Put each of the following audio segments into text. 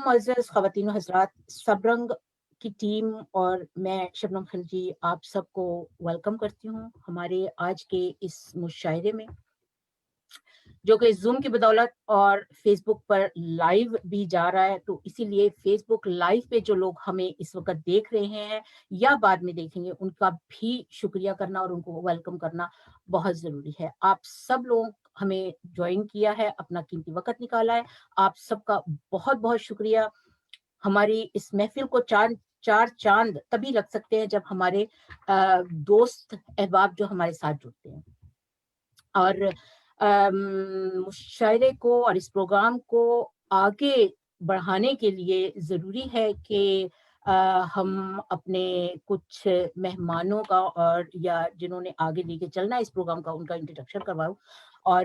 मुअज़्ज़ज़ ख़वातीन व हज़रात, सबरंग की टीम और मैं शबनम खिलजी आप सबको वेलकम करती हूँ हमारे आज के इस मुशायरे में, जो कि ज़ूम की बदौलत और फ़ेसबुक पर लाइव भी जा रहा है। तो इसीलिए फ़ेसबुक लाइव पे जो लोग हमें इस वक़्त देख रहे हैं या बाद में देखेंगे, उनका भी शुक्रिया करना और उनको वेलकम करना बहुत ज़रूरी है। आप सब लोग हमें जॉइन किया है, अपना कीमती वक़्त निकाला है। आप सबका बहुत-बहुत शुक्रिया। हमारी इस महफ़िल को चार चाँद तभी लग सकते हैं जब हमारे दोस्त अहबाब जो हमारे साथ जुड़ते हैं। और मुशायरे को और इस प्रोग्राम को आगे बढ़ाने के लिए ज़रूरी है कि हम अपने कुछ मेहमानों का और या जिन्होंने आगे लेके चलना है इस प्रोग्राम का, उनका इंट्रोडक्शन करवाऊँ और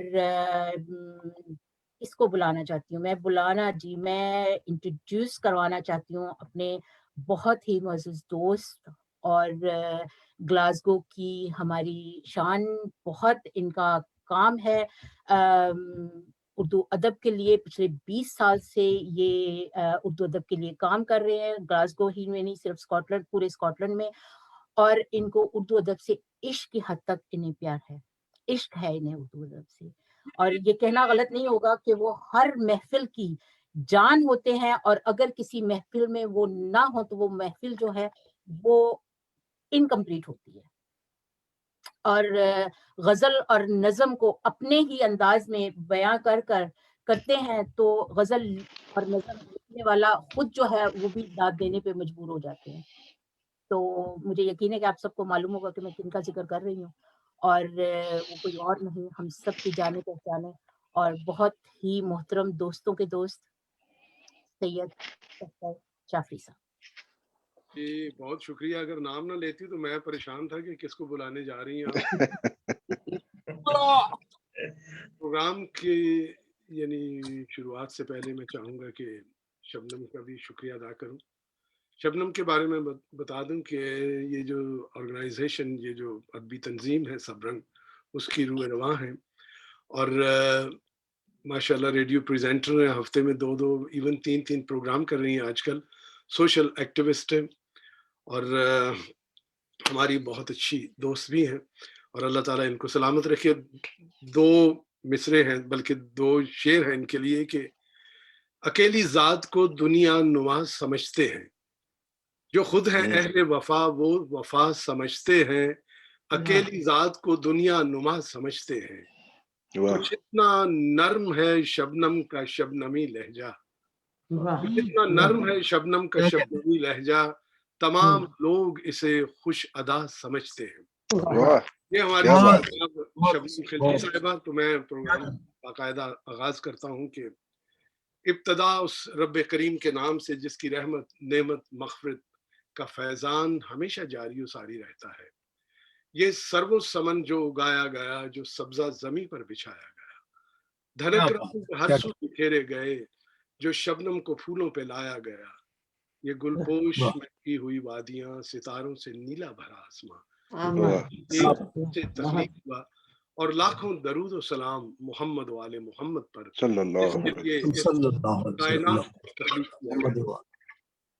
इसको बुलाना चाहती हूँ। मैं इंट्रोड्यूस करवाना चाहती हूँ अपने बहुत ही मुअज़्ज़ज़ दोस्त और ग्लासगो की हमारी शान, बहुत इनका काम है उर्दू अदब के लिए। पिछले 20 साल से ये उर्दू अदब के लिए काम कर रहे हैं, ग्लासगो ही में नहीं सिर्फ स्कॉटलैंड, पूरे स्कॉटलैंड में। और इनको उर्दू अदब से इश्क की हद तक इन्हें प्यार है, इश्क है इन्हें उर्दू अदब से। और ये कहना गलत नहीं होगा कि वो हर महफ़िल की जान होते हैं और अगर किसी महफ़िल में वो ना हो तो वो महफ़िल जो है वो इनकम्प्लीट होती है। और ग़ज़ल और नज़्म को अपने ही अंदाज़ में बयाँ कर करते हैं तो ग़ज़ल और नज़्म लिखने वाला खुद जो है वो भी दाद देने पे मजबूर हो जाते हैं। तो मुझे यकीन है कि आप सबको मालूम होगा कि मैं किनका ज़िक्र कर रही हूँ और वो कोई और नहीं, हम सब की जाने-पहचाने और बहुत ही मोहतरम दोस्तों के दोस्त सैयद अख्तर जाफ़री साहब। जी, बहुत शुक्रिया। अगर नाम ना लेती तो मैं परेशान था कि किसको बुलाने जा रही हैं आप। प्रोग्राम की यानी शुरुआत से पहले मैं चाहूँगा कि शबनम का भी शुक्रिया अदा करूँ। शबनम के बारे में बता दूँ कि ये जो ऑर्गेनाइज़ेशन, ये जो अदबी तंज़ीम है सबरंग, उसकी रूह रवां है और माशाल्लाह रेडियो प्रेज़ेंटर हैं, हफ़्ते में 2-2 इवन 3-3 प्रोग्राम कर रही हैं आजकल। सोशल एक्टिविस्ट हैं और हमारी बहुत अच्छी दोस्त भी हैं और अल्लाह ताला इनको सलामत रखे। 2 मिसरे हैं, बल्कि 2 शेर हैं इनके लिए कि अकेली ज़ात को दुनिया नुमा समझते हैं, जो खुद हैं अहले वफ़ा वो वफ़ा समझते हैं, अकेली ज़ात को दुनिया नुमा समझते हैं। कुछ इतना नर्म है शबनम का शबनमी लहजा, कुछ इतना नर्म है शबनम का शबनमी लहजा, तमाम लोग इसे खुश अदा समझते हैं। ये हमारी शबनम खिलजी साहिबा। तो मैं प्रोग्राम बाकायदा आगाज करता हूँ कि इब्तदा उस रब करीम के नाम से जिसकी रहमत नेमत मग़फ़िरत का फैज़ान हमेशा जारी व सारी रहता है। ये सर्व समन जो उगाया गया, जो सब्ज़ा ज़मी पर बिछाया गया, धनक रंग हर सू बिखेरे गए, जो शबनम को फूलों पे लाया गया। ये गुलपोश मिटती हुई वादियाँ, सितारों से नीला भरा आसमां, एक से तख्लीक हुआ और लाखों दरूद व सलाम मोहम्मद वाले मोहम्मद पर, जिसके लिए इस कायनात को तख्लीक किया गया।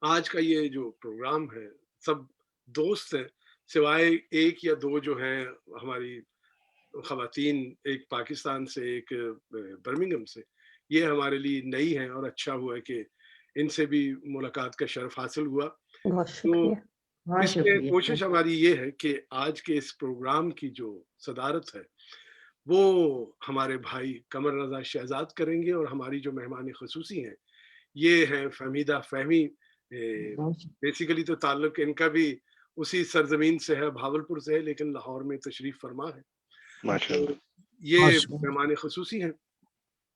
आज का ये जो प्रोग्राम है, सब दोस्त हैं, सिवाय 1 या 2 जो हैं हमारी ख़वातीन, एक पाकिस्तान से, एक बर्मिंघम से। ये हमारे लिए नई हैं और अच्छा हुआ कि इनसे भी मुलाकात का शर्फ़ हासिल हुआ। बहुत तो शुक्रिया, बहुत इसमें शुक्रिया। कोशिश हमारी ये है कि आज के इस प्रोग्राम की जो सदारत है, वो हमारे भाई कमर रज़ा शहज़ाद करेंगे और हमारी जो मेहमान ख़ुसूसी हैं, ये हैं फ़हमीदा फ़हमी। बेसिकली तो ताल्लुक़ इनका भी उसी सरज़मीन से है, भावलपुर से है, लेकिन लाहौर में तशरीफ़ फ़रमा है। तो ये मेहमान ख़ुसूसी हैं,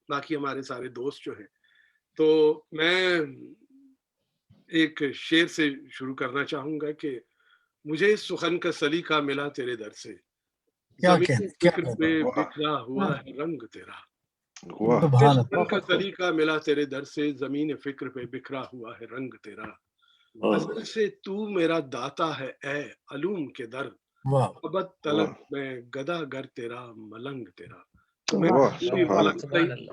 बाकी हमारे सारे दोस्त जो हैं। तो मैं एक शेर से शुरू करना चाहूँगा कि मुझे सुखन का सलीका मिला तेरे दर से, ज़मीन फ़िक्र पे बिखरा हुआ है रंग तेरा। मुझे सुखन का सलीका मिला तेरे दर से, ज़मीन फ़िक्र पे बिखरा हुआ है रंग तेरा। अज़ल से तू मेरा दाता है ए अलूम के दर, अबद तलक मैं गदागर तेरा मलंग तेरा। तो मैं पूरी मलंग नहीं,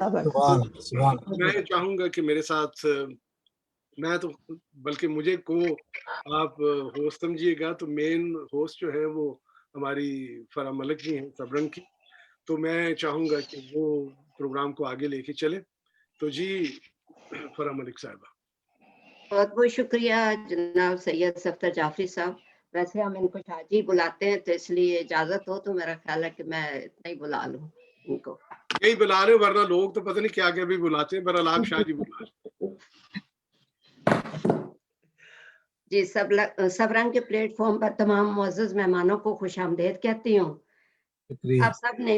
तो मैं चाहूँगा कि मेरे साथ میں تو بلکہ مجھے کو آپ ہوسٹ سمجھیے گا تو مین ہوسٹ جو ہے وہ ہماری فرح ملک جی ہیں سبرنگ کی، تو میں چاہوں گا کہ وہ پروگرام کو آگے لے کے چلے. تو جی فرح ملک صاحبہ. بہت بہت شکریہ جناب سید صفدر جعفری صاحب. ویسے ہم ان کو شاہ جی بلاتے ہیں تو اس لیے اجازت ہو تو میرا خیال ہے کہ میں اتنا ہی بلا لوں ان کو. یہی بلا رہے ورنہ لوگ تو پتہ نہیں کیا کیا بھی بلاتے ہیں، برحال آپ شاہ جی بلا رہے. جی سب رنگ کے پلیٹ فارم پر تمام معزز مہمانوں کو خوش آمدید کہتی ہوں. آپ سب نے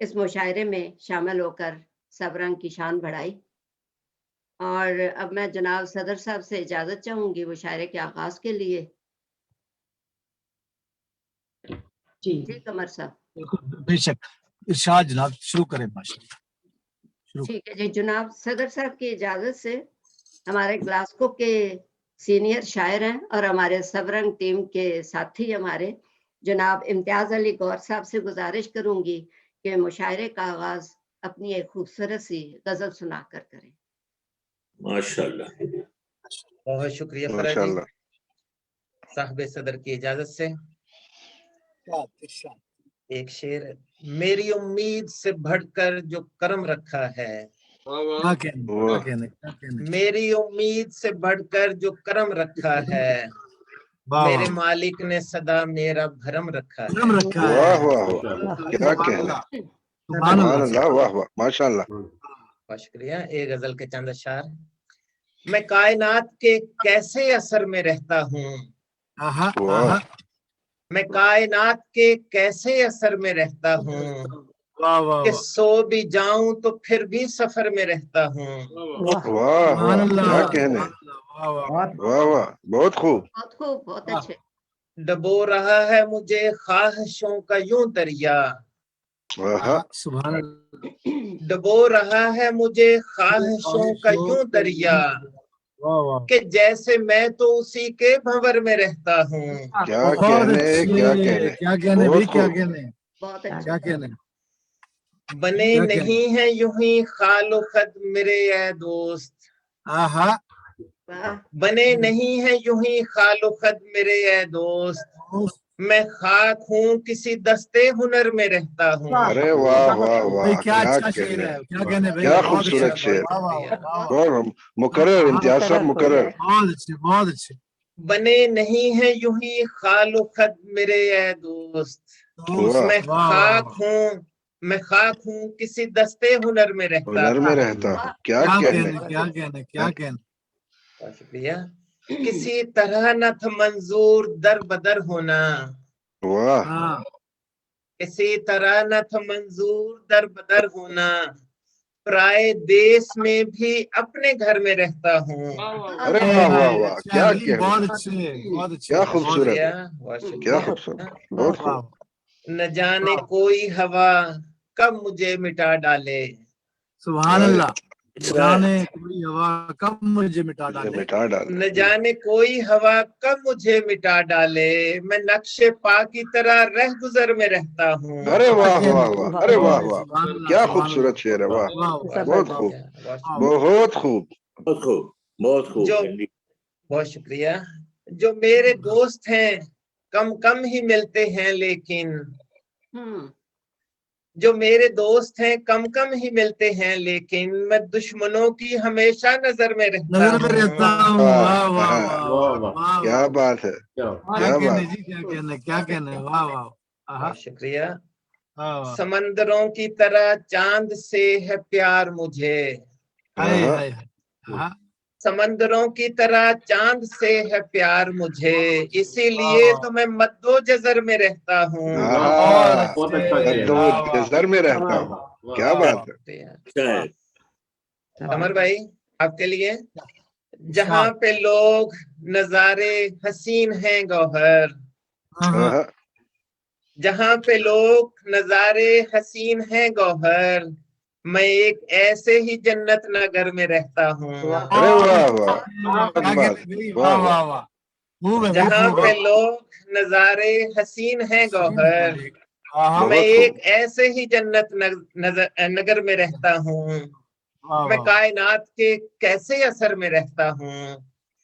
اس مشاعرے میں شامل ہو کر سب رنگ کی شان بڑھائی، اور اب میں جناب صدر صاحب سے اجازت چاہوں گی مشاعرے کے آغاز کے لیے. جی جی قمر صاحب. بے شک ارشاد جناب، شروع کریں. ماشاءاللہ ٹھیک ہے جی. جناب صدر صاحب کی اجازت سے ہمارے گلاسکو کے سینئر شاعر ہیں اور ہمارے سبرنگ ٹیم کے ساتھی ہمارے جناب امتیاز علی گور صاحب سے گزارش کروں گی کہ مشاعرے کا آغاز اپنی ایک خوبصورت سی غزل سنا کر کریں. ماشاءاللہ. بہت شکریہ فرح جی. صاحب صدر کی اجازت سے ایک شعر. میری امید سے بڑھ کر جو کرم رکھا ہے، میری امید سے بڑھ کر جو کرم رکھا ہے، میرے مالک نے سدا میرا بھرم رکھا ہے. واہ واہ واہ، کیا کہنا. سبحان اللہ، واہ واہ، ماشاء اللہ. بہت شکریہ. ایک غزل کے چند اشعار. میں کائنات کے کیسے اثر میں رہتا ہوں، میں کائنات کے کیسے اثر میں رہتا ہوں، کہ سو بھی جاؤں تو پھر بھی سفر میں رہتا ہوں. واہ واہ، کیا کہنے. واہ واہ، بہت خوب. بہت خوب، بہت اچھے. ڈبو رہا ہے مجھے خواہشوں کا یوں دریا، ڈبو رہا ہے مجھے خواہشوں کا یوں دریا، کہ جیسے میں تو اسی کے بھنور میں رہتا ہوں. کیا کہنے، کیا کہنے، بہت خوب. بہت اچھا. بنے نہیں ہیں یوں ہی خال و خد میرے اے دوست، بنے نہیں ہیں یوں ہی خال و خد میرے اے دوست، میں خاک ہوں کسی دستے ہنر میں رہتا ہوں. ارے واہ واہ واہ، کیا کہنے، کیا خوبصورت شعر. بہت مقرر، امتیاز صاحب مقرر. بہت اچھے. بنے نہیں ہیں یوں ہی خال و خد میرے اے دوست، میں خاک ہوں، میں خاک ہوں کسی دستے ہنر میں رہتا ہنر ہوں. میں رہتا ہوں. کیا کہنے، کیا کہنے، کیا کہنے. بہت شکریہ. کسی طرح نہ تھا منظور در بدر ہونا، واہ. کسی طرح نہ تھا منظور در بدر ہونا، پرائے دیس میں بھی اپنے گھر میں رہتا ہوں. ارے واہ واہ واہ، کیا کہنے. بہت اچھے، بہت اچھے. کیا خوبصورت، بہت کیا شکریہ. خوبصورت، بہت خوب. نہ جانے کوئی ہوا کب مجھے مٹا ڈالے، سبحان اللہ. جانے کوئی ہوا کب مجھے مٹا ڈالے، مٹا ڈالے. نہ جانے کوئی ہوا کب مجھے مٹا ڈالے، میں نقش پا کی طرح رہ گزر میں رہتا ہوں. ارے واہ واہ واہ، ارے واہ واہ، کیا خوبصورت شعر ہے. واہ، بہت خوب، بہت خوب. بہت خوب، بہت خوب. بہت شکریہ. جو میرے دوست ہیں کم کم ہی ملتے ہیں لیکن، جو میرے دوست ہیں کم کم ہی ملتے ہیں لیکن، میں دشمنوں کی ہمیشہ نظر میں رہتا ہوں. کیا بات ہے، کیا بات. کیا کہنے. واہ واہ. بہت شکریہ. سمندروں کی طرح چاند سے ہے پیار مجھے، سمندروں کی طرح چاند سے ہے پیار مجھے، اسی لیے تو میں مد و جزر میں رہتا ہوں. مد و جزر میں رہتا ہوں. کیا بات ہے. قمر بھائی آپ کے لیے. جہاں پہ لوگ نظارے حسین ہیں گوہر، جہاں پہ لوگ نظارے حسین ہیں گوہر، میں ایک ایسے ہی جنت نگر میں رہتا ہوں. ارے واہ واہ، جہاں پہ لوگ نظارے حسین ہیں گوہر، میں ایک ایسے ہی جنت نگر میں رہتا ہوں. میں کائنات کے کیسے اثر میں رہتا ہوں،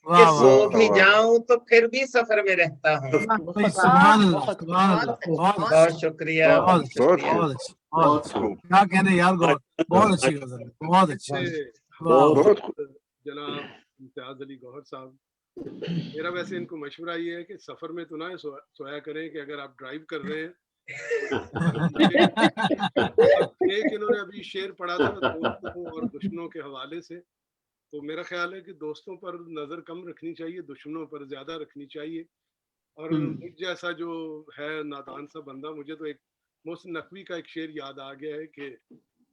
کہ سو بھی جاؤں تو پھر بھی سفر میں رہتا ہوں. سبحان اللہ سبحان اللہ بہت شکریہ. بہت اچھا کیا کہنے یار بہت اچھی غزل بہت اچھی. جناب امتیاز علی گوہر صاحب میرا ویسے ان کو مشورہ یہ ہے کہ سفر میں تو نہ سویا کریں کہ اگر آپ ڈرائیو کر رہے ہیں. ایک انہوں نے ابھی شعر پڑھا تھا دوستوں اور دشمنوں کے حوالے سے, تو میرا خیال ہے کہ دوستوں پر نظر کم رکھنی چاہیے, دشمنوں پر زیادہ رکھنی چاہیے. اور مجھ جیسا جو ہے نادان سا بندہ, مجھے تو ایک محسن نقوی کا ایک شعر یاد آ گیا ہے کہ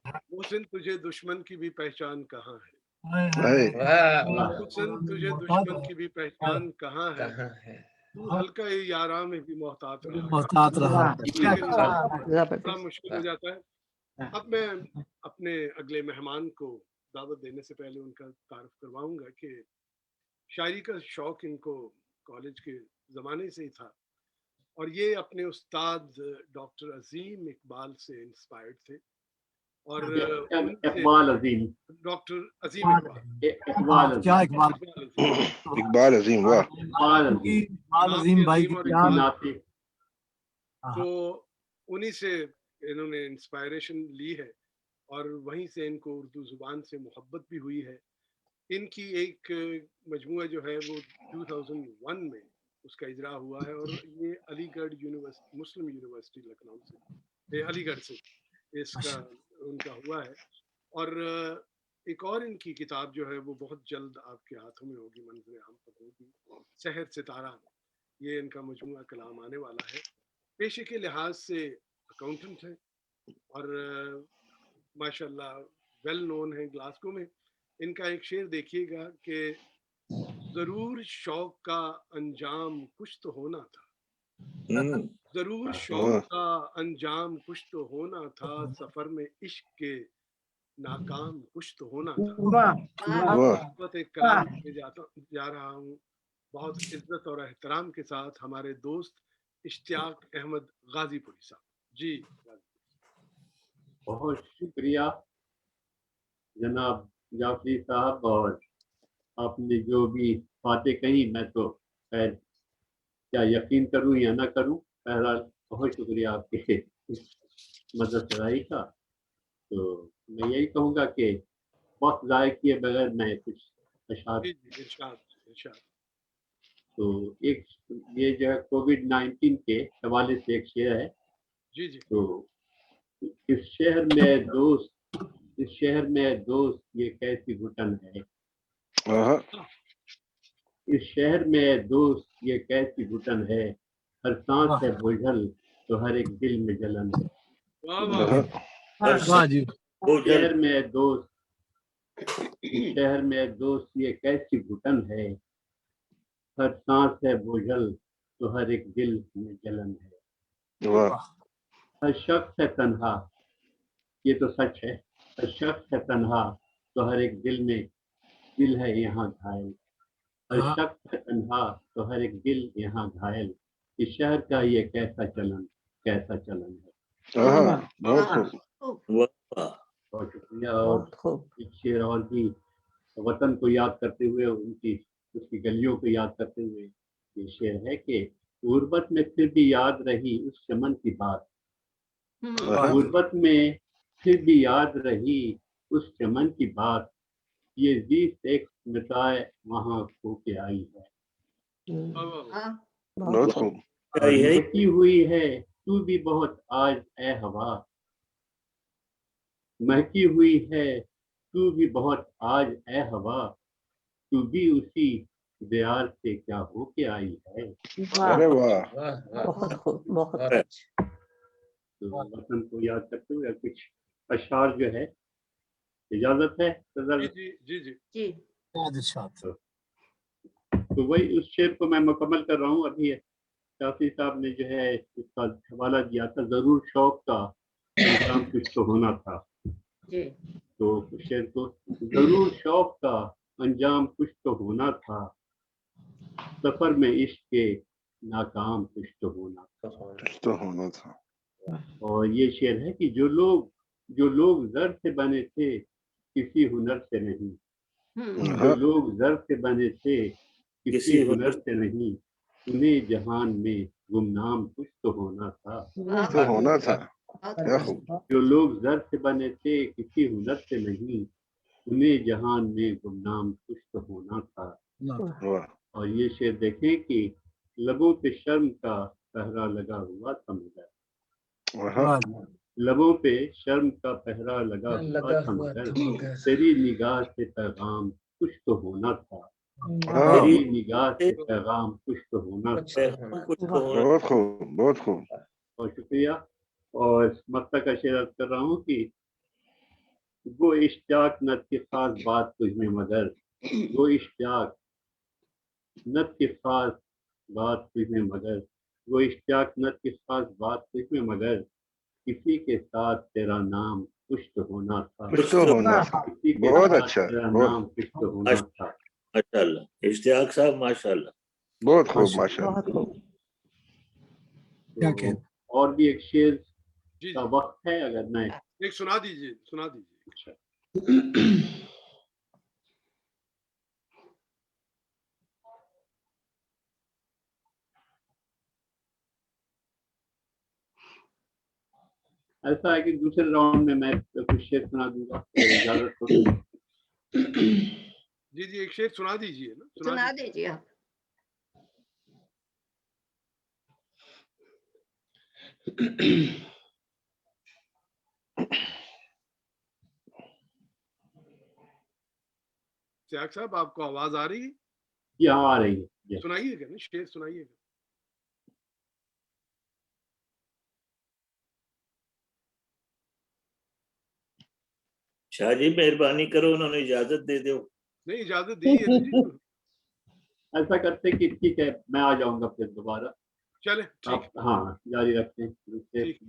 محسن تجھے دشمن کی بھی پہچان کہاں ہے, محسن تجھے دشمن کی بھی پہچان کہاں ہے, تو ہلکا یاراں میں بھی محتاط رہا. بڑا مشکل ہو جاتا ہے. اب میں اپنے اگلے مہمان کو دعوت دینے سے پہلے ان کا تعارف کرواؤں گا کہ شاعری کا شوق ان کو کالج کے زمانے سے ہی تھا, اور یہ اپنے استاد ڈاکٹر عظیم اقبال سے انسپائرڈ تھے. اور اقبال عظیم, ڈاکٹر عظیم اقبال, کیا اقبال عظیم, واہ اقبال عظیم بھائی کی تو انہی سے انہوں نے انسپائریشن لی ہے, اور وہیں سے ان کو اردو زبان سے محبت بھی ہوئی ہے. ان کی ایک مجموعہ جو ہے وہ 2001 میں اس کا اجرا ہوا ہے, اور یہ علی گڑھ یونیورسٹی مسلم یونیورسٹی لکھنؤ سے, علی گڑھ سے اس کا ان کا ہوا ہے. اور ایک اور ان کی کتاب جو ہے وہ بہت جلد آپ کے ہاتھوں میں ہوگی, منظر عام پر ہوگی, سحر ستارہ. یہ ان کا مجموعہ کلام آنے والا ہے. پیشے کے لحاظ سے اکاؤنٹنٹ ہیں اور ماشاء اللہ ویل نون ہیں گلاسگو میں. ان کا ایک شعر دیکھیے گا کہ ضرور شوق کا انجام کچھ تو ہونا تھا, ضرور شوق کا انجام کچھ تو ہونا تھا, سفر میں عشق کے ناکام کچھ تو ہونا تھا. بہت ایک کلام جا رہا ہوں بہت عزت اور احترام کے ساتھ ہمارے دوست اشتیاق احمد غازی پوری صاحب. جی بہت شکریہ جناب جعفری صاحب, اور آپ نے جو بھی باتیں کہی میں تو خیر کیا یقین کروں یا نہ کروں, بہرحال بہت شکریہ آپ کے مدد سرائی کا. تو میں یہی کہوں گا کہ وقت ضائع کیے بغیر میں کچھ اشعار تو ایک یہ جو ہے کووڈ-19 کے حوالے سے ایک شعر ہے. تو اس شہر میں دوست یہ کیسی گھٹن ہے, اس شہر میں دوست یہ کیسی گھٹن ہے, ہر سانس ہے بوجھل تو ہر ایک دل میں جلن ہے. شہر میں دوست یہ کیسی گھٹن ہے, ہر سانس ہے بوجھل تو ہر ایک دل میں جلن ہے. ہر شخص ہے تنہا, یہ تو سچ ہے, ہر شخص ہے تنہا تو ہر ایک دل میں دل ہے یہاں گھائل. ہر شخص ہے تنہا تو ہر ایک دل یہاں گھائل, اس شہر کا یہ کیسا چلن ہے. بہت شکریہ. اور ایک شعر اور بھی وطن کو یاد کرتے ہوئے, اس کی گلیوں کو یاد کرتے ہوئے یہ شعر ہے کہ غربت میں پھر بھی یاد رہی اس چمن کی بات, غربت میں پھر بھی یاد رہی اس چمن کی بات, یہ زیست ایک مٹائے وہاں کھو کے آئی ہے. مہکی ہوئی ہے تو بھی بہت آج اے ہوا, مہکی ہوئی ہے تو بھی بہت آج اے ہوا, تو بھی اسی دیار سے کیا ہو کے آئی ہے. تو وطن کو یاد کرتے ہوئے کچھ اشعار جو ہے, اجازت ہے؟ جی تو وہی اس شعر کو میں مکمل کر رہا ہوں. ابھی شافی صاحب نے جو ہے اس کا حوالہ دیا تھا, ضرور شوق کا انجام کچھ تو ہونا تھا. تو شعر کو ضرور شوق کا انجام کچھ تو ہونا تھا, سفر میں عشق کے ناکام کچھ تو ہونا تھا. اور یہ شعر ہے کہ جو لوگ زر سے بنے تھے کسی ہنر سے نہیں, جو لوگ زر سے بنے تھے किसी हुनर से नहीं, उन्हें जहान में गुमनाम कुछ तो होना था। तो होना था, क्या खूब। जो लोग जर से बने थे किसी हुनर से नहीं, उन्हें जहान में गुमनाम कुछ तो होना था। वाह, और ये शेर देखें कि लबों पे शर्म का पहरा लगा हुआ था मगर, वाह, लबों पे शर्म का पहरा लगा हुआ था मगर, तेरी निगाह से पैगाम कुछ तो होना था। हाँ, तेरी निगाह से पैगाम कुछ तो होना था। बहुत खूब, बहुत खूब। और शुक्रिया। और मक्ता का शेर अर्ज कर रहा हूँ कि वो इश्तियाक नत की खास बात तुझ में मगर, वो इश्तियाक नत की खास बात तुझ में मगर, वो इश्तियाक नत की खास बात तुझ में मगर, किसी के साथ तेरा नाम कुछ तो होना था। कुछ तो होना था, किसी के बहुत साथ अच्छा, तेरा बहुत नाम कुछ तो होना था। माशाल्लाह इश्तियाक साहब, माशाल्लाह। बहुत खूब, माशाल्लाह। तो और भी एक शेर जी का वक्त है, अगर मैं एक सुना दीजिए, सुना दीजिए। अच्छा ऐसा है कि दूसरे राउंड में मैं कुछ शेर सुना दूंगा, अगर इजाजत हो। जी जी, एक शेर सुना दीजिए ना, सुना दीजिए आप। इश्तियाक साहब, आपको आवाज आ रही है? जी हाँ, आ रही है। सुनाइएगा ना, शेर सुनाइएगा। शाह जी मेहरबानी करो, उन्होंने इजाजत दे दो। नहीं, इजाजत दी है जी। ऐसा करते कि ठीक है, मैं आ जाऊंगा फिर दोबारा। चले, ठीक। आप हाँ जारी रखें,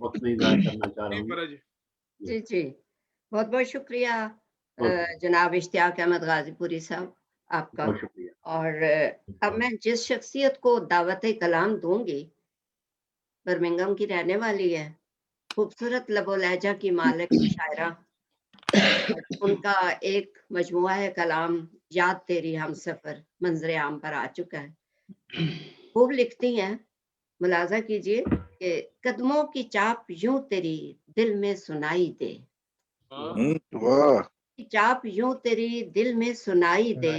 वक्त नहीं जाया करना चाह रहा हूँ। जी जी, बहुत बहुत शुक्रिया जनाब इश्तियाक अहमद गाजीपुरी साहब आपका। बहुत शुक्रिया। और अब मैं जिस शख्सियत को दावत कलाम दूंगी, बर्मिंघम की रहने वाली है, खूबसूरत लबो लहजा की मालिक शायरा। उनका एक मजमुआ है कलाम, याद तेरी हम सफर मंजर आम पर आ चुका है। खूब लिखती हैं, मुलाजा कीजिए कि कदमों की चाप यूं तेरी दिल में सुनाई दे, वाह, चाप यूं तेरी दिल में सुनाई दे,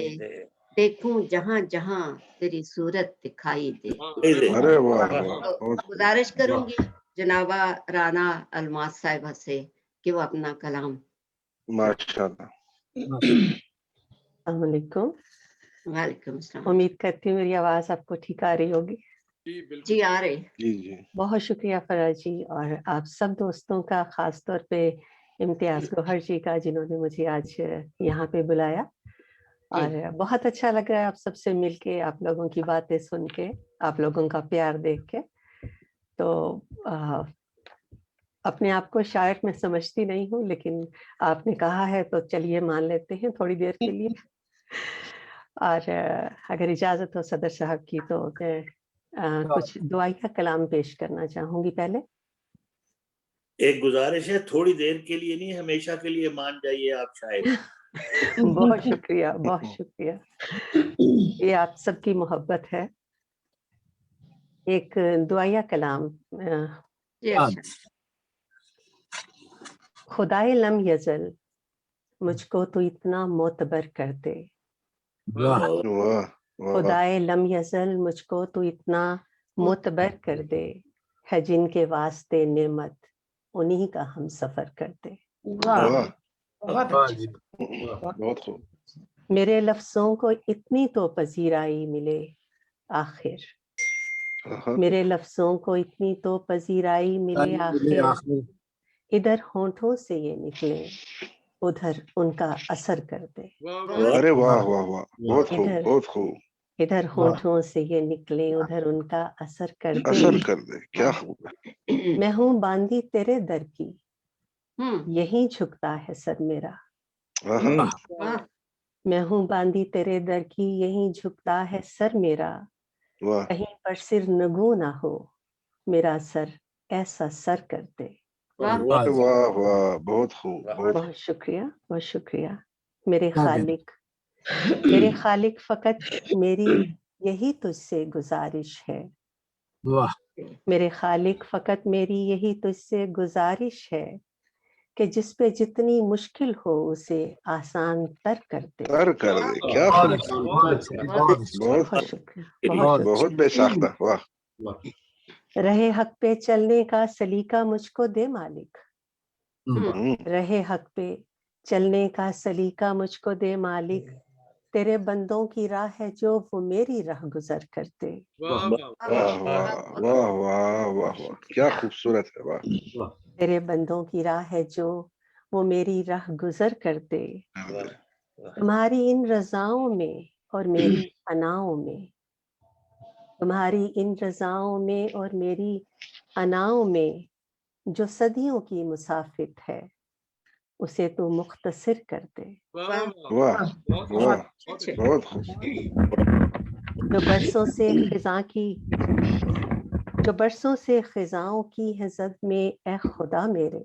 देखूं जहां जहां तेरी सूरत दिखाई दे। अरे वाह वाह, तो बहुत गुजारिश करूंगी जनाबा राना अलमास साहिबा से कि वो अपना कलाम। माशाल्लाह। अस्सलाम वालेकुम। वालेकुम अस्सलाम। उम्मीद करती हूँ मेरी आवाज आपको ठीक आ रही होगी। जी आ रही। जी जी, बहुत शुक्रिया फराज जी, और आप सब दोस्तों का, खास तौर पे इम्तियाज गौहर जी का, जिन्होंने मुझे आज यहाँ पे बुलाया। और बहुत अच्छा लग रहा है आप सबसे मिलके, आप लोगों की बातें सुन के, आप लोगों का प्यार देख के। तो अपने आप को शायर मैं समझती नहीं हूँ, लेकिन आपने कहा है तो चलिए मान लेते हैं थोड़ी देर के लिए। और अगर इजाजत हो सदर साहब की, तो मैं कुछ दुआया कलाम पेश करना चाहूंगी। पहले एक गुजारिश है, थोड़ी देर के लिए नहीं, हमेशा के लिए मान जाइए आप शायद। बहुत शुक्रिया, बहुत शुक्रिया, ये आप सबकी मोहब्बत है। एक दुआया कलाम। खुदाए लम यजल मुझको तो इतना मोतबर कर दे, खुदाए लम यजल मुझको तो इतना मोतबर कर दे, है जिनके वास्ते नेमत उन्हीं का हम सफर कर दे। बहुत खूब। मेरे लफ्जों को इतनी तो पजीराई मिले आखिर, मेरे लफ्जों को इतनी तो पजीराई मिले आखिर, इधर होठों से ये निकले उधर उनका असर कर दे। अरे वाह वाह वाह, बहुत खूब, बहुत खूब। इधर होठों से ये निकले उधर उनका असर कर दे, असर कर दे, क्या खूब। मैं हूँ बांधी तेरे दर की, यही झुकता है सर मेरा। मैं हूँ बांधी तेरे दर की, यही झुकता है सर मेरा, कहीं पर सिर नगू ना हो, मेरा सर ऐसा सर कर दे। वाह वाह, बहुत खूब, बहुत शुक्रिया, बहुत शुक्रिया। मेरे खालिक फकत मेरी यही तुझसे गुजारिश है। वाह मेरे खालिक फकत मेरी यही तुझसे गुजारिश है कि जिस पे जितनी मुश्किल हो उसे आसान तर कर दे। तर कर दे, क्या बहुत खूब, अच्छी, बहुत अच्छी, बहुत अच्छी। बहुत बहुत खूब, शुक्रिया, बहुत बहुत बेसाख्ता, वाह वाह रहे हक पे चलने का सलीका मुझको दे मालिक। हम्म, रहे हक पे चलने का सलीका मुझको दे मालिक। तेरे बंदों की राह है जो वो मेरी राह गुजर करते। वाह वाह वाह वाह वाह वाह वाह वाह, क्या खूबसूरत है, वाह वाह तेरे बंदों की राह है जो वो मेरी राह गुजर करते। तुम्हारी इन रजाओं में और मेरी अनाओं में, तुम्हारी इन रजाओं में और मेरी अनाओं में जो सदियों की मुसाफिर है उसे तू मुख्तसर कर दे। वाह वाह बहुत वाह, अच्छे। बहुत खूब, जो बरसों से खिजा की, जो बरसों से खिजाओं की है जद में ए खुदा मेरे,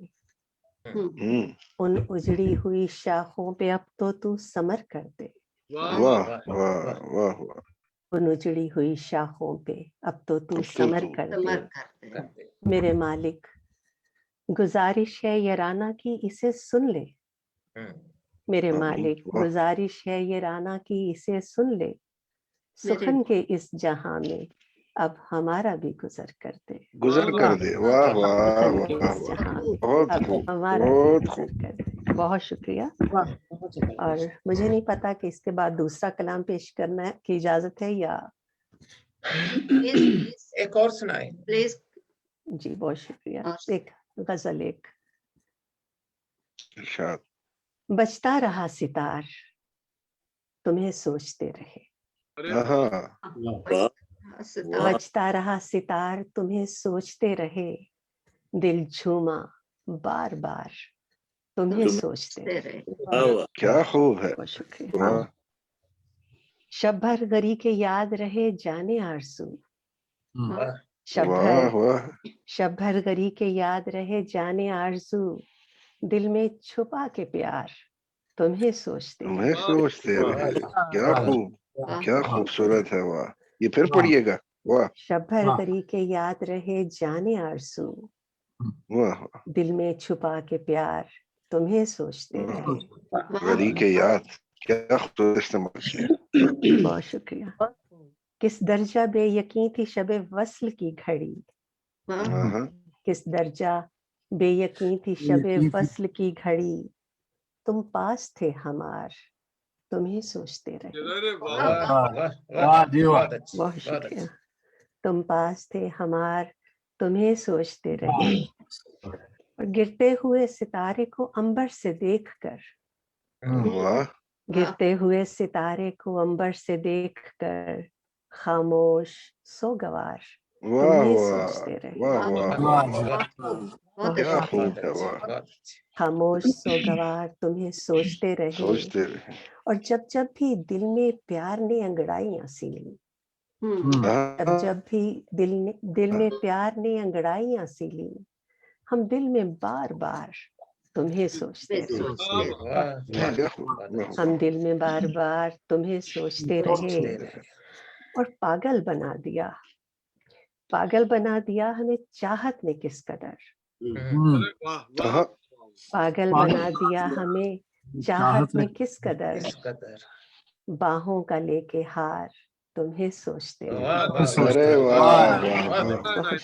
उन उजड़ी हुई शाखों पे अब तो तू समर कर दे। वाह वाह वाह वाह वाह, उन उजड़ी हुई शाखों पे अब तो तू अब तो समर तू कर दे। समर करते। मेरे मालिक गुजारिश है यराना की इसे सुन ले। मेरे मालिक वाह, गुजारिश है ये राना की इसे सुन ले। सुखन के इस जहां में अब हमारा भी गुजर कर दे। गुजर कर दे, वाह वाह सुखन के वाह इस वाह, जहां में बहुत अब खूब, हमारा भी बहुत गुजर खूब, कर दे। बहुत शुक्रिया। और मुझे नहीं पता कि इसके बाद दूसरा कलाम पेश करना है की इजाजत है या? एक और सुनाए प्लीज। जी बहुत शुक्रिया। एक गजल, एक इरशाद, बजता रहा सितार तुम्हें सोचते रहे। अरे हाँ, बजता रहा सितार तुम्हें सोचते रहे। दिल झूमा बार बार तुम्हें सोचते रहे। क्या खूब है, बहुत शुक्रिया। वाह शब भर गरी के याद रहे जाने आरज़ू। शब वाह भर वाह, शब भर गरी के याद रहे जाने आरज़ू। दिल में छुपा के प्यार तुम्हें सोचते रहे। तुम्हें सोचते रहे, क्या खूब, क्या खूबसूरत है, वाह, ये फिर पढ़िएगा, वाह शब भर गरी के याद रहे जाने आरज़ू। वाह, दिल में छुपा के प्यार तुम्हें सोचते रहे। गरी के याद, क्या खूबसूरत इस्तेमाल किया, बहुत शुक्रिया। किस दर्जा बेयकीन थी शबे वस्ल की घड़ी। हाँ, किस दर्जा बेयकीन थी शबे वस्ल की घड़ी। तुम पास थे हमार तुम्हें सोचते रहे। अरे वाह जी वाह, बहुत शुक्रिया। तुम पास थे हमार तुम्हें सोचते रहे। और गिरते हुए सितारे को अंबर से देखकर, वाह गिरते हुए सितारे को अंबर से देखकर खामोश सो गवार वाह तुम्हें वाह सोचते रहे। वाह वाह वाह वाह, बहुत क्या शुक्रिया। खूब है, वाह, खामोश सो गवार तुम्हें सोचते रहे। सोचते रहे, और जब जब भी दिल में प्यार ने अंगड़ाइयां सी ली, जब जब भी दिल में प्यार ने अंगड़ाइयां सी ली, हम दिल में बार बार तुम्हें सोचते रहे। क्या खूब, हम दिल में बार बार तुम्हें सोचते रहे। और पागल बना दिया हमें चाहत ने किस कदर। वाह पागल बना दिया हमें चाहत ने किस कदर। बाहों का लेके हार तुम्हें सोचते रहे। अरे वाह वाह वाह, बहुत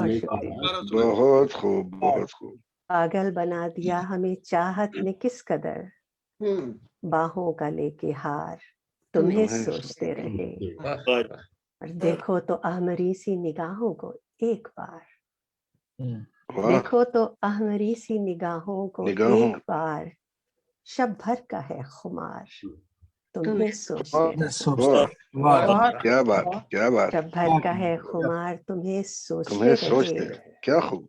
शुक्रिया। बहुत खूब, बहुत खूब, पागल बना दिया हमें चाहत ने किस कदर। बाहों का लेके हार तुम्हें सोचते रहे। और देखो तो अहमरी सी निगाहों को एक बार, वाह, देखो तो अहमरी सी निगाहों को एक बार। शब भर का है खुमार तुम्हें सोचते रहे। वाह, क्या बात, क्या बात, शब भर का है खुमार तुम्हें तुम्हें सोचते सोचते रहे। रहे, क्या खूब,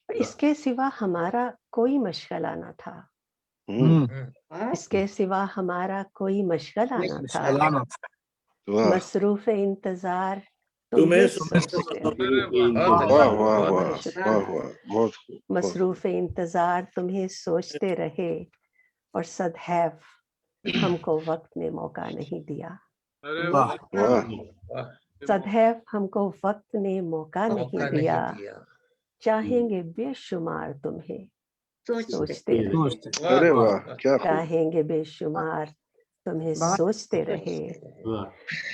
इसके सिवा हमारा कोई मशगला न था। इसके सिवा हमारा कोई मशगला न था। वाह मसरूफ इंतजार तुम्हें सोचते वाह वाह वाह वाह वाह, बहुत खूब, मसरूफ इंतजार तुम्हें सोचते रहे। और सदैव हमको वक्त ने मौका नहीं दिया। वाह सदैव हमको वक्त ने मौका नहीं दिया, चाहेंगे बेशुमार तुम्हें सोचते रहे, अरे वाह क्या खूब। चाहेंगे बेशुमार तुम्हें सोचते रहे,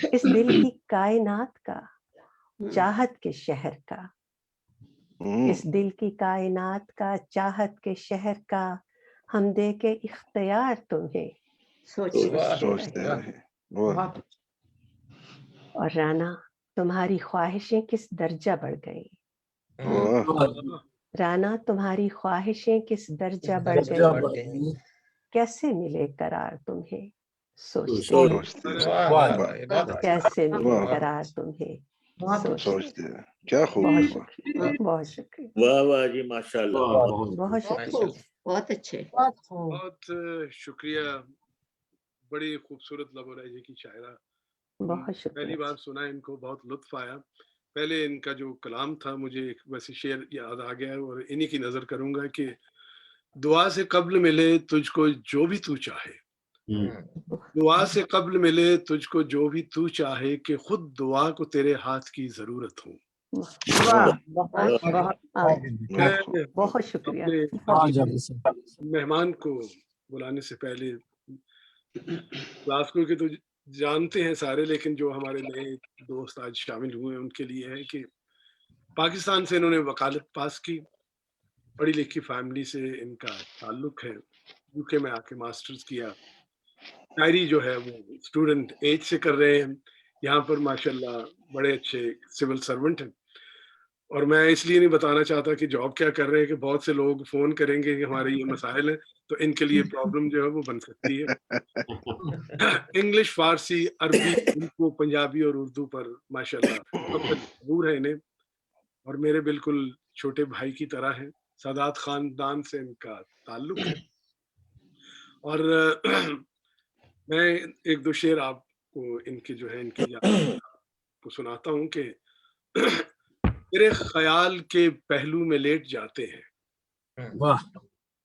इस दिल की कायनात का, चाहत के शहर का, इस दिल की कायनात का, चाहत के शहर का, हम दे के इख्तियार तुम्हें सोचते रहे। वाह और राना तुम्हारी ख्वाहिशें किस दर्जा बढ़ गई, वाह राना तुम्हारी ख्वाहिशें किस दर्जा बढ़ गई, कैसे मिले करार तुम्हें सोचते रहे, सोचते रहे। कैसे मिले वाह करार तुम्हें सोचते रहे। क्या खूब। बहुत वाह शुक्रिया, बहुत शुक्रिया, वाह वाह जी, माशाल्लाह। बहुत शुक्रिया। बहुत अच्छे। बहुत शुक्रिया। बड़ी खूबसूरत लबो लहजे की शायरा। बहुत पहली शुक्रिया। बार सुना इनको, बहुत लुत्फ आया। पहले इनका जो कलाम था मुझे एक वैसे शेर याद आ गया और इन्हीं की नजर करूंगा कि दुआ से कब्ल मिले तुझको जो भी तू चाहे, दुआ से कब्ल मिले तुझको जो भी तू चाहे, कि खुद दुआ को तेरे हाथ की जरूरत हो। बहुत शुक्रिया। मेहमान को बुलाने से पहले क्लास को तो जानते हैं सारे, लेकिन जो हमारे नए दोस्त आज शामिल हुए हैं उनके लिए है कि पाकिस्तान से इन्होंने वकालत पास की, पढ़ी लिखी फैमिली से इनका ताल्लुक है, यूके में आके मास्टर्स किया, शायरी जो है वो स्टूडेंट एज से कर रहे हैं, यहाँ पर माशाल्लाह बड़े अच्छे सिविल सर्वेंट हैं। और मैं इसलिए नहीं बताना चाहता कि जॉब क्या कर रहे हैं कि बहुत से लोग फोन करेंगे कि हमारे ये मसाइल हैं, तो इनके लिए प्रॉब्लम जो है वो बन सकती है। इंग्लिश, फारसी, अरबी, उनको पंजाबी और उर्दू पर माशाल्लाह मजबूर है इन्हें, और मेरे बिल्कुल छोटे भाई की तरह है। सादात खानदान से इनका ताल्लुक है। और मैं एक दो शेर आपको इनके जो है इनकी को सुनाता हूँ कि तेरे ख्याल के पहलू में लेट जाते हैं, वाह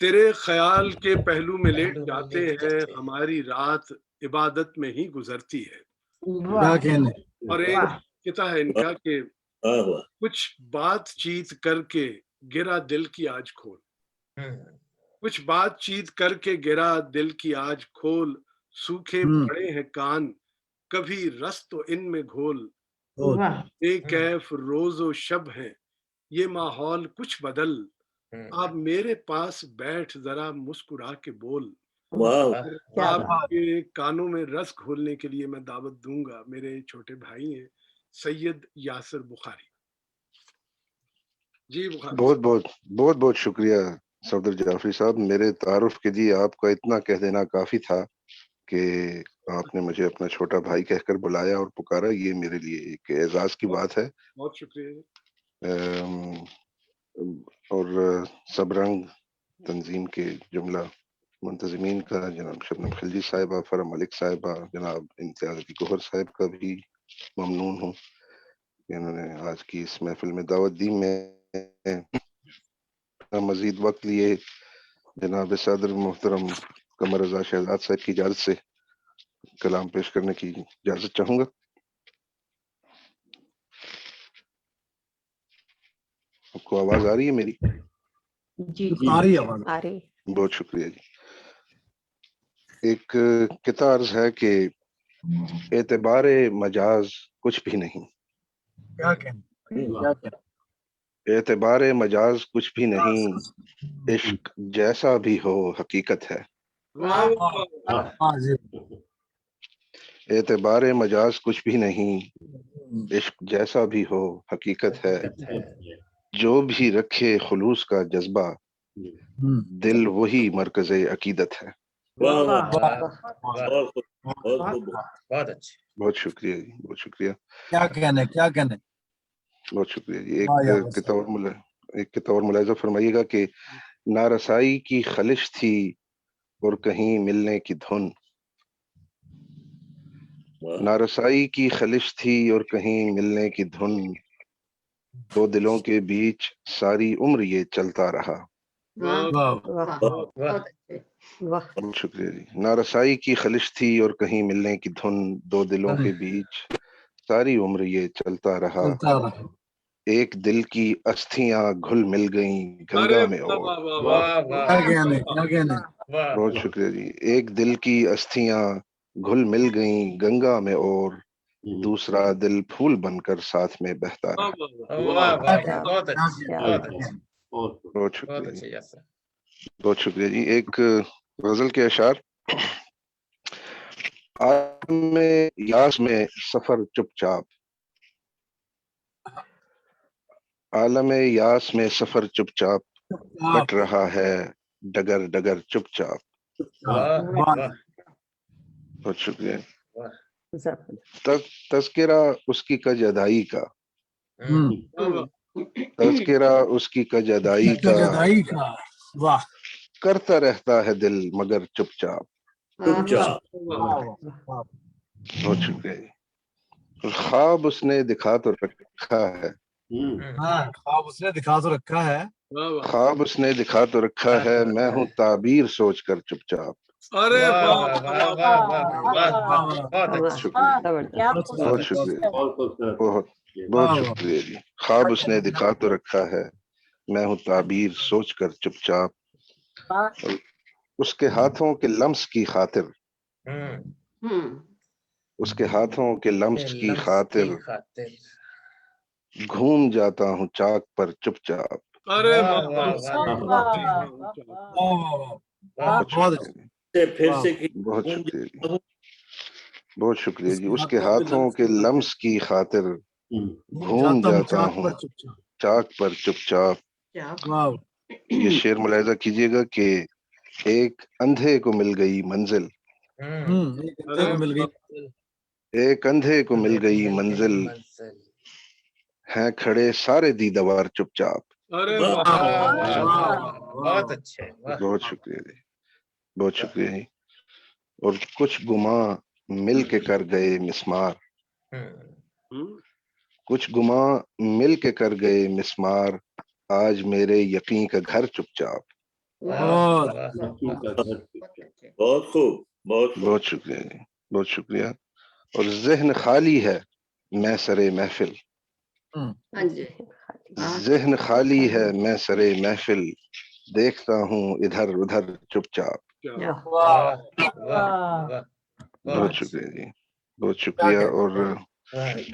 तेरे ख्याल के पहलू में लेट जाते हैं, हमारी रात इबादत में ही गुजरती है। क्या कहने। और एक किता है इनका कि कुछ बातचीत करके गिरा दिल की आज खोल, कुछ बातचीत करके गिरा दिल की आज खोल, सूखे पड़े हैं कान कभी रस तो इनमें घोल, बेकैफ रोजो शब है ये माहौल कुछ बदल, आप मेरे पास बैठ जरा मुस्कुरा के बोल। आपके कानों में रस घोलने के लिए मैं दावत दूंगा मेरे छोटे भाई हैं सैयद यासिर बुखारी जी। बुखारी बहुत बहुत शुक्रिया सफदर जाफरी साहब। मेरे तारुफ के लिए आपका इतना कह देना काफी था कि आपने मुझे अपना छोटा भाई कहकर बुलाया और पुकारा, ये मेरे लिए एक एजाज की बात है। बहुत शुक्रिया। और सबरंग तंजीम के जुमला मुंतजिमीन का जनाब शबनम खिलजी साहिबा, फरा मलिक साहिबा, जनाब इम्तियाज अली गौहर साहिब का भी ममनून हूँ कि इन्होंने आज की इस महफिल में दावत दी। मैं मजीद वक्त लिए जनाब सदर मोहतरम कमर रजा शहजाद साहब की इजाजत से कलाम पेश करने की इजाजत चाहूंगा। आपको आवाज आ रही है मेरी? जी आ रही है, आ रही। बहुत शुक्रिया जी। एक किता अर्ज है कि एतबारे मजाज कुछ भी नहीं, क्या कहने। एतबारे मजाज कुछ भी नहीं, इश्क जैसा भी हो हकीकत है। एतबारे मजाज कुछ भी नहीं, इश्क जैसा भी हो हकीकत है, जो भी रखे खुलूस का जज्बा, दिल वही मरकज़े अकीदत है। बहुत अच्छे। बहुत शुक्रिया जी, बहुत शुक्रिया। क्या कहने, क्या कहने। बहुत शुक्रिया जी। एक किताब और मुलाहिजा फरमाइएगा कि नारसाई की खलिश थी और कहीं मिलने की धुन, नारसाई की खलिश थी और कहीं मिलने की धुन, दो दिलों के बीच सारी उम्र ये चलता रहा। बहुत शुक्रिया जी। नारसाई की खलिश थी और कहीं मिलने की धुन, दो दिलों के बीच सारी उम्र ये चलता रहा, एक दिल की अस्थियां घुल मिल गईं गंगा में और। बहुत शुक्रिया जी। एक दिल की अस्थियां घुल मिल गईं गंगा में और दूसरा दिल फूल बनकर साथ में बहता रहा। बहुत शुक्रिया जी, बहुत शुक्रिया जी। एक गजल के अशार। आलम यास में सफर चुपचाप, आलम यास में सफर चुपचाप कट रहा है डगर डगर चुपचाप। बहुत शुक्रिया। तज़किरा उसकी कज अदाई का, तज़किरा उसकी कज अदाई का करता रहता है दिल मगर चुपचाप। बहुत शुक्रिया जी। ख्वाब उसने दिखा तो रखा है, ख्वाब उसने दिखा तो रखा है, ख्वाब उसने दिखा तो रखा है, मैं हूँ ताबीर सोच कर चुपचाप। अरे क्या बहुत शुक्रिया, बहुत बहुत शुक्रिया जी। ख्वाब उसने दिखा तो रखा है, मैं हूँ ताबीर सोच कर चुपचाप। उसके हाथों के लम्स की खातिर, उसके हाथों के लम्स की खातिर घूम जाता हूँ चाक पर चुपचाप। अरे फिर से बहुत शुक्रिया जी, बहुत शुक्रिया जी। उसके हाथों के लम्स की खातिर घूम जाता हूँ चाक पर चुपचाप। ये शेर मुलाहिजा कीजिएगा कि एक अंधे को मिल गई मंजिल, एक अंधे को मिल गई मंजिल, हैं खड़े सारे दीदार चुपचाप। बहुत अच्छे, बहुत शुक्रिया जी, बहुत शुक्रिया जी। और कुछ गुमा मिल के कर गए मिस्मार, कुछ गुमा मिल के कर गए मिस्मार, आज मेरे यकीन का घर चुपचाप। बहुत खूब, बहुत शुक्रिया जी, बहुत शुक्रिया। और ज़हन खाली है मैं सरे महफिल, ज़हन खाली है मैं सरे महफिल, देखता हूँ इधर उधर चुपचाप। बहुत शुक्रिया जी, बहुत शुक्रिया। और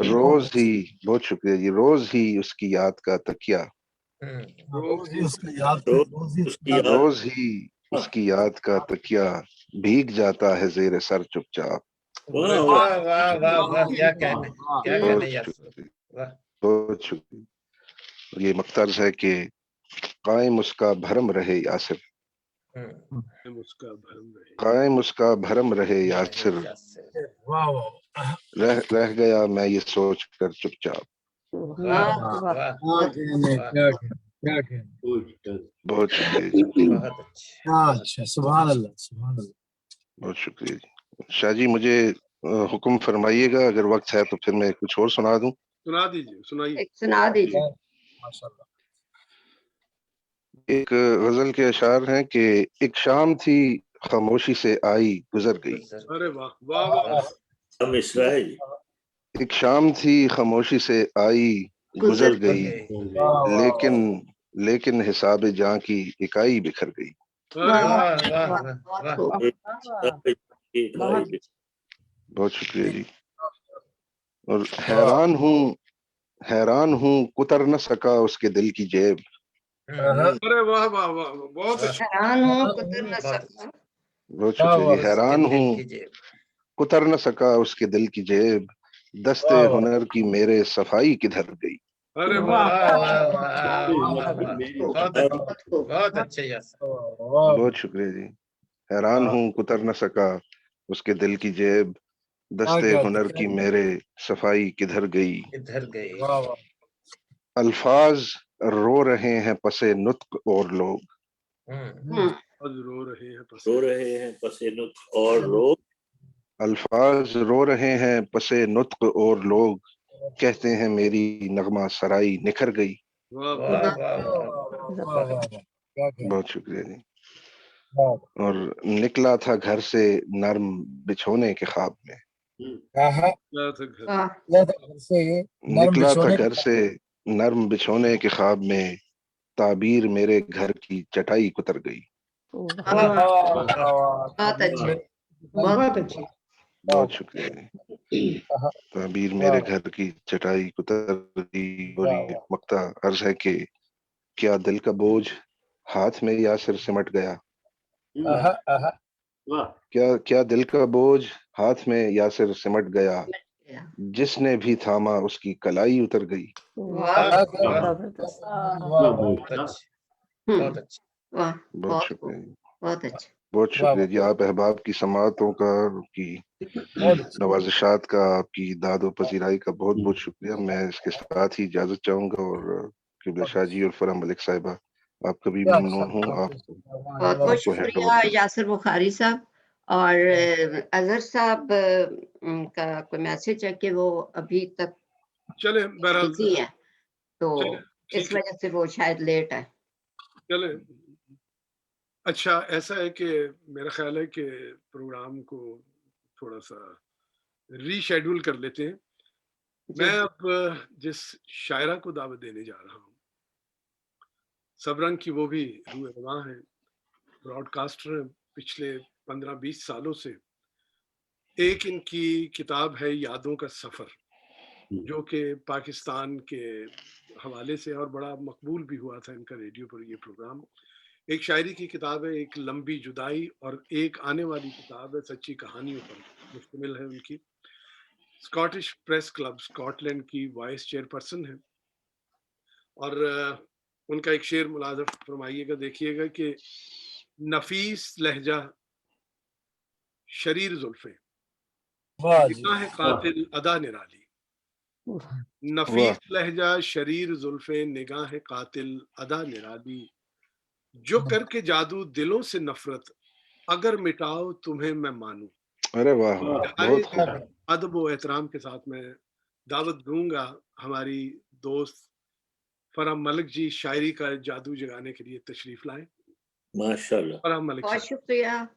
रोज ही, बहुत शुक्रिया जी, रोज ही उसकी याद का तकिया, रोज ही उसकी याद का तकिया भीग जाता है जेर सर चुपचाप। क्या कहने, बहुत शुक्रिया। और ये मकतर्ज है कि कायम उसका भरम रहे यासिर, कायम उसका भरम रहे यासिर, रह गया मैं ये सोच कर चुपचाप। बहुत शुक्रिया जी, सुभान अल्लाह, सुभान अल्लाह। बहुत शुक्रिया जी। शाह जी मुझे हुक्म फरमाइएगा, अगर वक्त है तो फिर मैं कुछ और सुना दूं। सुना दीजिए, सुनाइए, सुना दीजिए। माशाल्लाह। एक गजल के अशार हैं कि एक शाम थी खामोशी से आई गुजर गई। अरे वाह वाह वाह। एक शाम थी खामोशी से आई गुजर गई, लेकिन हिसाब जां की इकाई बिखर गई। बहुत शुक्रिया जी। और हैरान हूँ कुतर न सका उसके दिल की जेब। अरे वाह वाह वाह, बहुत हैरान हूँ कुतर न सका, बहुत शुक्रिया जी। हैरान हूँ कुतर न सका उसके दिल की जेब, दस्ते हुनर की मेरे सफाई किधर गई। अरे बहुत अच्छे, बहुत शुक्रिया जी। हैरान हूँ कुतर न सका उसके दिल की जेब, दस्ते हुनर की मेरे सफाई किधर गई। अल्फाज रो रहे हैं पसे नुत्क और लोग, रो रहे हैं पसे नुत्क और लोग, अल्फाज रो रहे हैं पसे नुत्क और लोग, कहते हैं मेरी नगमा सराई निखर गई। बहुत शुक्रिया जी। और निकला था घर से नर्म बिछोने के ख्वाब में, निकला था घर वाह निकला था घर से नर्म बिछोने के ख्वाब में, ताबीर मेरे घर की चटाई कुतर गई। बहुत अच्छी, बहुत अच्छी। बहुत शुक्रिया। ताबीर मेरे घर की चटाई कुतर गई। और ये मक्ता अर्ज है कि क्या दिल का बोझ हाथ में यासिर सिमट गया, क्या दिल का बोझ हाथ में यासिर सिमट गया, जिसने भी थामा उसकी कलाई उतर गई। वाह, बहुत शुक्रिया, बहुत अच्छा। बहुत शुक्रिया जी। आप अहबाब की समातों का, की नवाजिशात का, आपकी दाद और पजीराई का बहुत बहुत शुक्रिया। मैं इसके साथ ही इजाजत चाहूंगा और किबला शाह जी और फरहम मलिक साहिबा, आपका भी ममनून हूँ। आप बहुत बहुत शुक्रिया यासिर बुखारी साहब। और अजहर साहब का कोई मैसेज है कि वो अभी तक चले बहरहाल बिजी है, तो इस वजह से वो शायद लेट है। चले, अच्छा ऐसा है कि मेरा ख्याल है कि प्रोग्राम को थोड़ा सा रीशेड्यूल कर लेते हैं। मैं अब जिस शायरा को दावत देने जा रहा हूँ, सब रंग की वो भी रूह रवां है, ब्रॉडकास्टर हैं पिछले 15-20 सालों से। एक इनकी किताब है यादों का सफ़र, जो कि पाकिस्तान के हवाले से और बड़ा मकबूल भी हुआ था इनका रेडियो पर ये प्रोग्राम। एक शायरी की किताब है, एक लंबी जुदाई, और एक आने वाली किताब है सच्ची कहानियों पर मुश्तमिल है उनकी। स्कॉटिश प्रेस क्लब स्कॉटलैंड की वाइस चेयरपर्सन है, और उनका एक शेर मुलाज़ा फरमाइएगा, देखिएगा कि नफीस लहजा शरीर जुल्फे, निगाह कातिल अदा निराली। नफीस लहजा शरीर जुल्फे, निगाह कातिल अदा निराली, जो करके जादू दिलों से नफरत, अगर मिटाओ तुम्हें मैं मानूं। अरे वाह, बहुत अदब व एहतराम के साथ मैं दावत दूंगा हमारी दोस्त फरहम मलिक जी, शायरी का जादू जगाने के लिए तशरीफ लाएं। माशाल्लाह, फरहम मलिक बहुत शुक्रिया,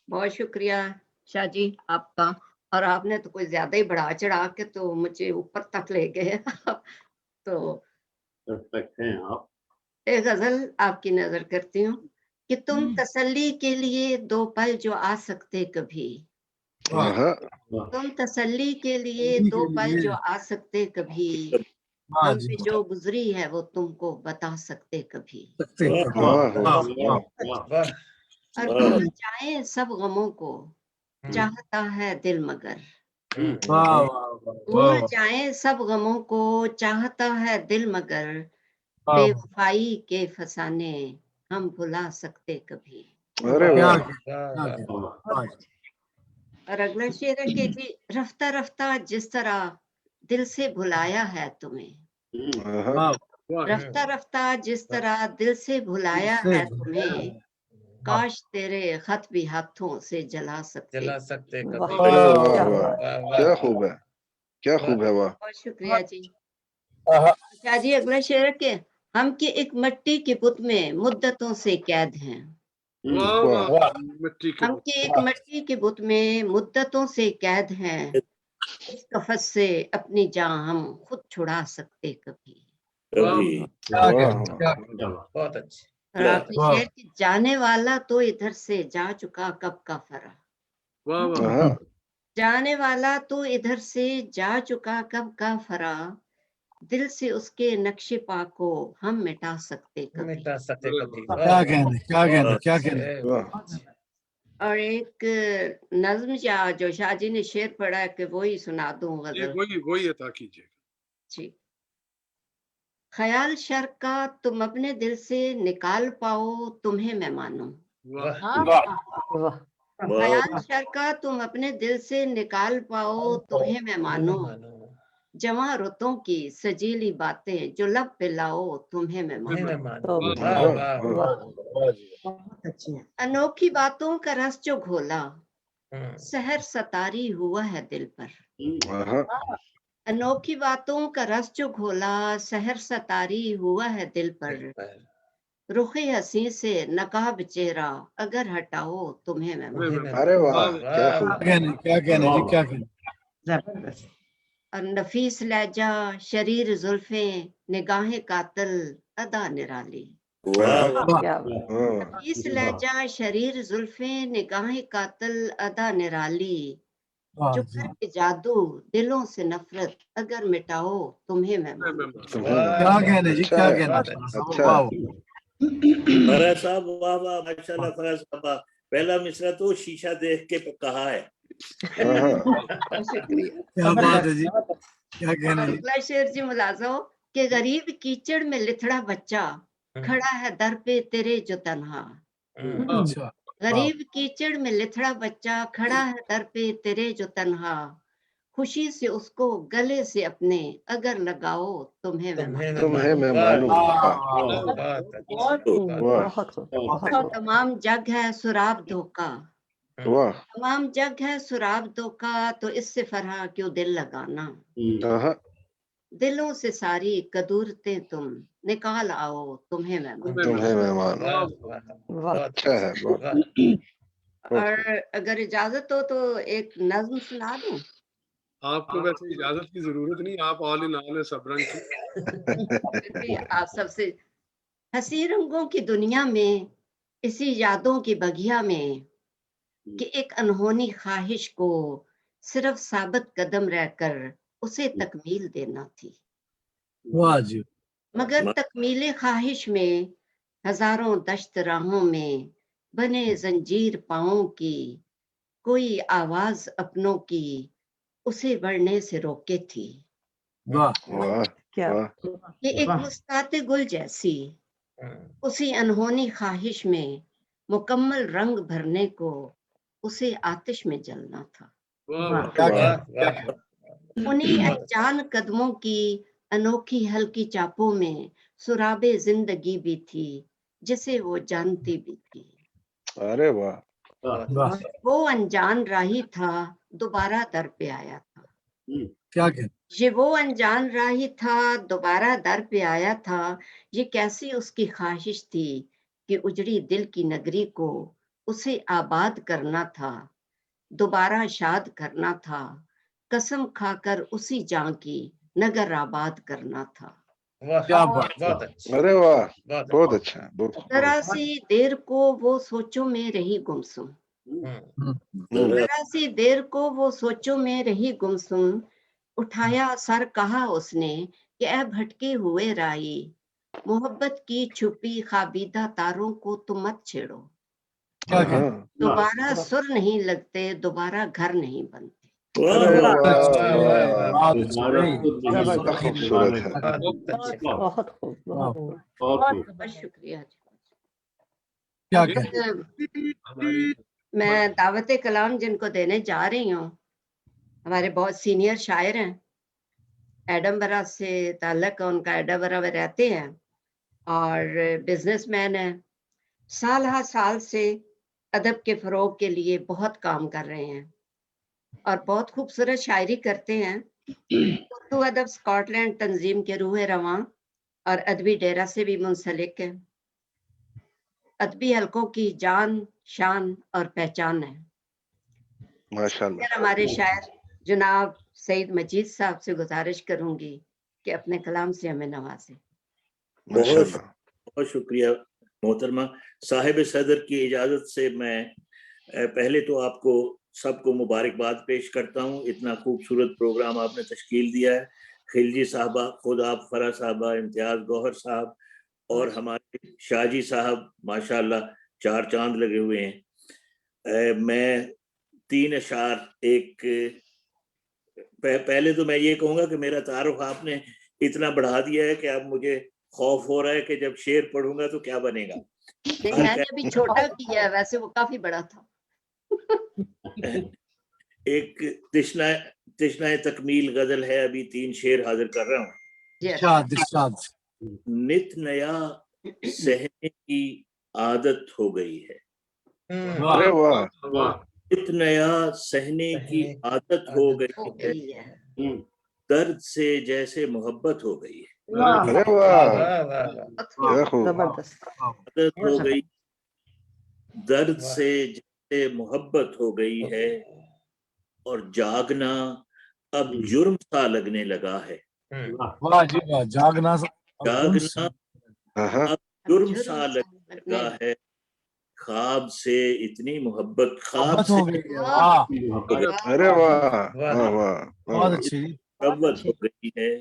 बहुत शुक्रिया शाह जी आपका। और आपने तो कोई ज्यादा ही बढ़ा चढ़ा के तो मुझे ऊपर तक ले गए। तो हैं आप। एक गजल आपकी नजर करती हूँ कि तुम तसल्ली के लिए दो पल जो आ सकते कभी, तुम तसल्ली के लिए दो पल जो आ सकते कभी, हम पे जो गुजरी है वो तुमको बता सकते कभी। और भूल जाए सब गमों को चाहता है दिल मगर, भूल जाए सब गमों को चाहता है दिल मगर, बेवफाई के फसाने हम भुला सकते कभी। और अगला शेर है कि जी रफ्ता रफ्ता जिस तरह दिल से भुलाया है तुम्हें, रफ्ता रफ्ता जिस तरह दिल से भुलाया है तुम्हें, काश तेरे खत भी हाथों से जला सकते कभी। क्या खूब है, क्या खूब है, वाह। बहुत शुक्रिया जी। अच्छा जी, अगला शेर है कि हम के एक मिट्टी के बुत में मुद्दतों से कैद हैं, हम के एक मिट्टी के बुत में मुद्दतों से कैद हैं, इस कफस से अपनी जान हम खुद छुड़ा सकते कभी। बहुत अच्छे। और आपने शेर की जाने वाला तो इधर से जा चुका कब का फरा, जाने वाला तो इधर से जा चुका कब का फरा, दिल से उसके नक्शे पा को हम मिटा सकते कभी। क्या कहने। और एक नज्म जो शाह जी ने शेर पढ़ा है कि वही सुना दूं गजल। वही अता कीजिए जी। ख्याल शर का तुम अपने दिल से निकाल पाओ तुम्हें मैं मानूं, ख्याल शर का तुम अपने दिल से निकाल पाओ तुम्हें मैं मानूं, जवां रुतों की सजीली बातें जो लब पे लाओ तुम्हें मैं मानूं। अनोखी बातों का रस जो घोला सहर सतारी हुआ है दिल पर, अनोखी बातों का रस जो घोला सहर सतारी हुआ है दिल पर, रुखे हसी से नकाब चेहरा अगर हटाओ तुम्हें मैं मानूं। अरे वाह, क्या कहने। जबरदस्त। और नफीस लहजा शरीर जुल्फे निगाहें कातिल अदा निराली। वाह क्या नफीस लहजा शरीर जुल्फे निगाहें कातिल अदा निराली। वाह जो जी, करके जादू दिलों से नफरत अगर मिटाओ तुम्हें मैं मानूं। क्या कहने जी, क्या कहना अच्छा वाह फराज साहब, वाह वाह, माशाल्लाह फराज साहब, वाह। पहला मिसरा तो शीशा देख के कहा है। शुक्रिया। क्या बात है जी, क्या कहने जी। अगला शेर जी मुलाजो कि गरीब कीचड़ में लिथड़ा बच्चा खड़ा है दर पे तेरे जो तन्हा। अच्छा गरीब कीचड़ में लिथड़ा बच्चा खड़ा है दर पे तेरे जो तन्हा। खुशी से उसको गले से अपने अगर लगाओ तुम्हें मैं मानूं। तुम्हें मैं मानूं। और वाह बहुत खूब, बहुत खूब। तमाम जग है सुराब धोखा। वाह तमाम जग है सुराब धोखा तो इससे फरहा क्यों दिल लगाना। हाँ, दिलों से सारी कदूरतें तुम निकाल आओ तुम्हें मैं मानूं। तुम्हें मैं मानूं। वाह अच्छा है बहुत। और अगर इजाजत हो तो एक नज्म सुना दूं। आपको वैसे इजाजत की जरूरत नहीं, आप ऑल इन ऑल है सबरंग की। फिर भी आप सबसे हंसी रंगों की दुनिया में इसी यादों की बगिया में कि एक अनहोनी ख्वाहिश को सिर्फ साबित कदम रहकर उसे तकमील देना थी। वाह जी, मगर तकमीले ख्वाहिश में हजारों दश्त राहों में बने जंजीर पाँवों की कोई आवाज अपनों की उसे बढ़ने से रोके थी। वाह वाह क्या वाह ये एक मुस्काते गुल जैसी उसी अनहोनी ख्वाहिश में मुकम्मल रंग भरने को उसे आतिश में जलना था। क्या कहने, उन्हीं अनजान कदमों की अनोखी हल्की चापों में सुराबे जिंदगी भी थी जिसे वो जानती भी थी। अरे वाह वाह वो अनजान राही था दोबारा दर पे आया था। क्या कहने, ये वो अनजान राही था दोबारा दर पे आया था। ये कैसी उसकी ख्वाहिश थी कि उजड़ी दिल की नगरी को उसे आबाद करना था, दोबारा शाद करना था, कसम खाकर उसी जां की नगर आबाद करना था। क्या बात, अरे वाह बहुत अच्छा बहुत। जरा सी देर को वो सोचों में रही गुमसुम। जरा सी देर को वो सोचों में रही गुमसुम। उठाया सर कहा उसने कि ऐ भटके हुए राही, मोहब्बत की छुपी खाबीदा तारों को तुम मत छेड़ो। क्या कहने, दोबारा सुर नहीं लगते, दोबारा घर नहीं बनते। अरे वाह बात क्या खूबसूरत है। बहुत खूब, बहुत खूब। बहुत शुक्रिया जी। क्या अब कहने, मैं दावत कलाम जिनको देने जा रही हूँ, हमारे बहुत सीनियर शायर हैं, एडमबरा से ताल्लुक है उनका, एडमबरा में रहते हैं और बिजनेसमैन हैं। साल हर साल से अदब के फरोग के लिए बहुत काम कर रहे हैं और बहुत खूबसूरत शायरी करते हैं। उर्दू अदब स्कॉटलैंड तंजीम के रूह रवां और अदबी डेरा से भी मुंसलिक है। अदबी हलकों की जान, शान और पहचान है। माशाल्लाह। हमारे शायर जनाब सईद मजीद साहब से गुजारिश करूंगी कि अपने कलाम से हमें नवाजें। बहुत शुक्रिया मोहतरमा। साहिब सदर की इजाजत से मैं पहले तो आपको सबको मुबारकबाद पेश करता हूँ। इतना खूबसूरत प्रोग्राम आपने तश्कील दिया है। खिलजी साहबा, खुद आप, फरा साहबा, इम्तियाज गौहर साहब और हमारे शाहजी साहब, माशाल्लाह चार चांद लगे हुए हैं। मैं 3 अशार एक पहले तो मैं ये कहूंगा कि मेरा तारुफ आपने इतना बढ़ा दिया है कि अब मुझे खौफ हो रहा है कि जब शेर पढ़ूंगा तो क्या बनेगा। मैंने अभी छोटा किया है, वैसे वो काफी बड़ा था। एक तिश्ना तकमील गजल है, अभी 3 शेर हाजिर कर रहा हूँ। नित नया सहने की आदत हो गई है। अरे वाह। नित नया सहने की आदत हो गई है, दर्द से जैसे मोहब्बत हो गई है। अरे वाह जबरदस्त। आदत हो गई, दर्द से जैसे मोहब्बत हो गई है और जागना अब जुर्म सा लगने लगा है। वाह जी वाह, जागना जागना अब जुर्म सा लगने लगा है, ख्वाब से इतनी मोहब्बत, ख्वाब से हो गई है। वाह, अरे वाह वाह वाह, बहुत अच्छी। मोहब्बत हो गई है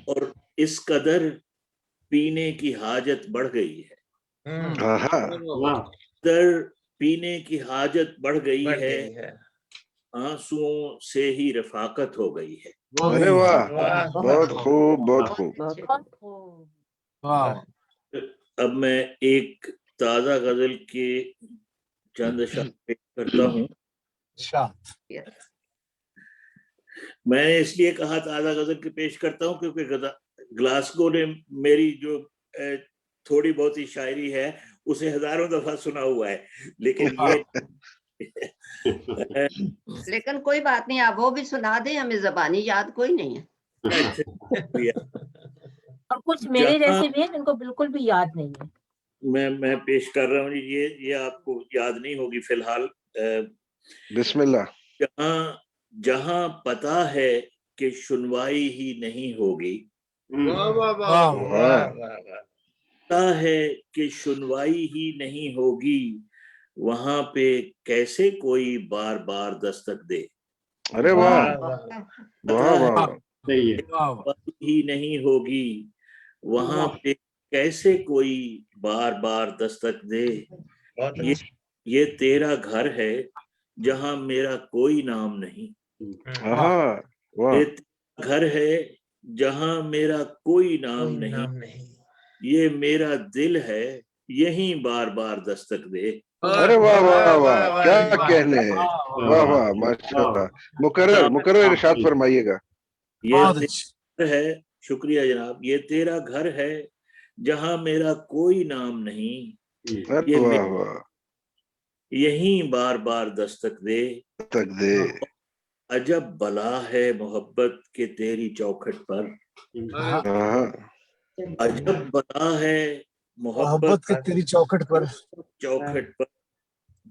और इस कदर पीने की हाजत बढ़ गई है, कदर पीने की हाजत बढ़ गई है, आंसुओं से ही रफाकत हो गई है। अरे वाह, बहुत खूब बहुत खूब। अब मैं एक ताजा गजल के चंद अशआर पेश करता हूँ। मैंने इसलिए कहा ताजा गजल के पेश करता हूँ क्योंकि ग्लासगो ने मेरी जो थोड़ी बहुत ही शायरी है उसे हजारों दफा सुना हुआ है, लेकिन ये लेकिन कोई बात नहीं, आप वो भी सुना दें, हमें जबानी याद कोई नहीं है। और कुछ मेरे जैसे भी हैं जिनको बिल्कुल भी याद नहीं है। मैं पेश कर रहा हूँ, ये आपको याद नहीं होगी फिलहाल। बिस्मिल्लाह। जहां पता है कि सुनवाई ही नहीं होगी, पता है कि सुनवाई ही नहीं होगी, वहां पे कैसे कोई बार बार दस्तक दे। अरे वाह, पता है ही नहीं होगी, वहां पे कैसे कोई बार बार दस्तक दे। ये तेरा घर है जहां मेरा कोई नाम नहीं, ये तेरा घर है जहां मेरा कोई नाम नहीं, ये मेरा दिल है यहीं बार बार दस्तक दे। अरे वाह वाह वाह, क्या कहने हैं, वाह वाह माशाअल्लाह। मुकर्रर इरशाद फरमाइएगा। ये तेरा है, शुक्रिया जनाब, ये तेरा घर है जहां मेरा कोई नाम नहीं, ये यहीं बार बार दस्तक दे। अजब बला है मोहब्बत के तेरी चौखट पर, अजब बला है मोहब्बत के तेरी चौखट पर,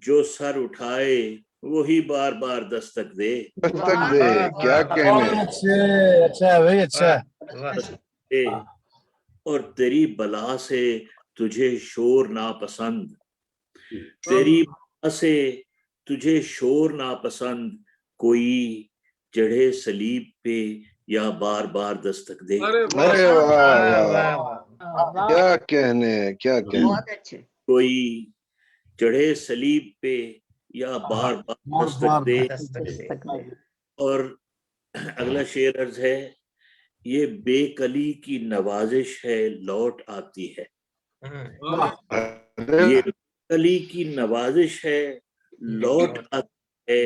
जो सर उठाए वही बार बार दस्तक दे। क्या कहने। अच्छा है भाई, अच्छा है। और तेरी बला से तुझे शोर नापसंद, तेरी बला से तुझे शोर नापसंद, कोई चढ़े सलीब पे या बार बार दस्तक दे। अरे वाह, क्या कहने, क्या कहने। कोई चढ़े सलीब पे या बार बार दस्तक दे। और अगला शेर अर्ज है, ये बेकली की नवाजिश है लौट आती है, ये बेकली की नवाजिश है लौट आती है,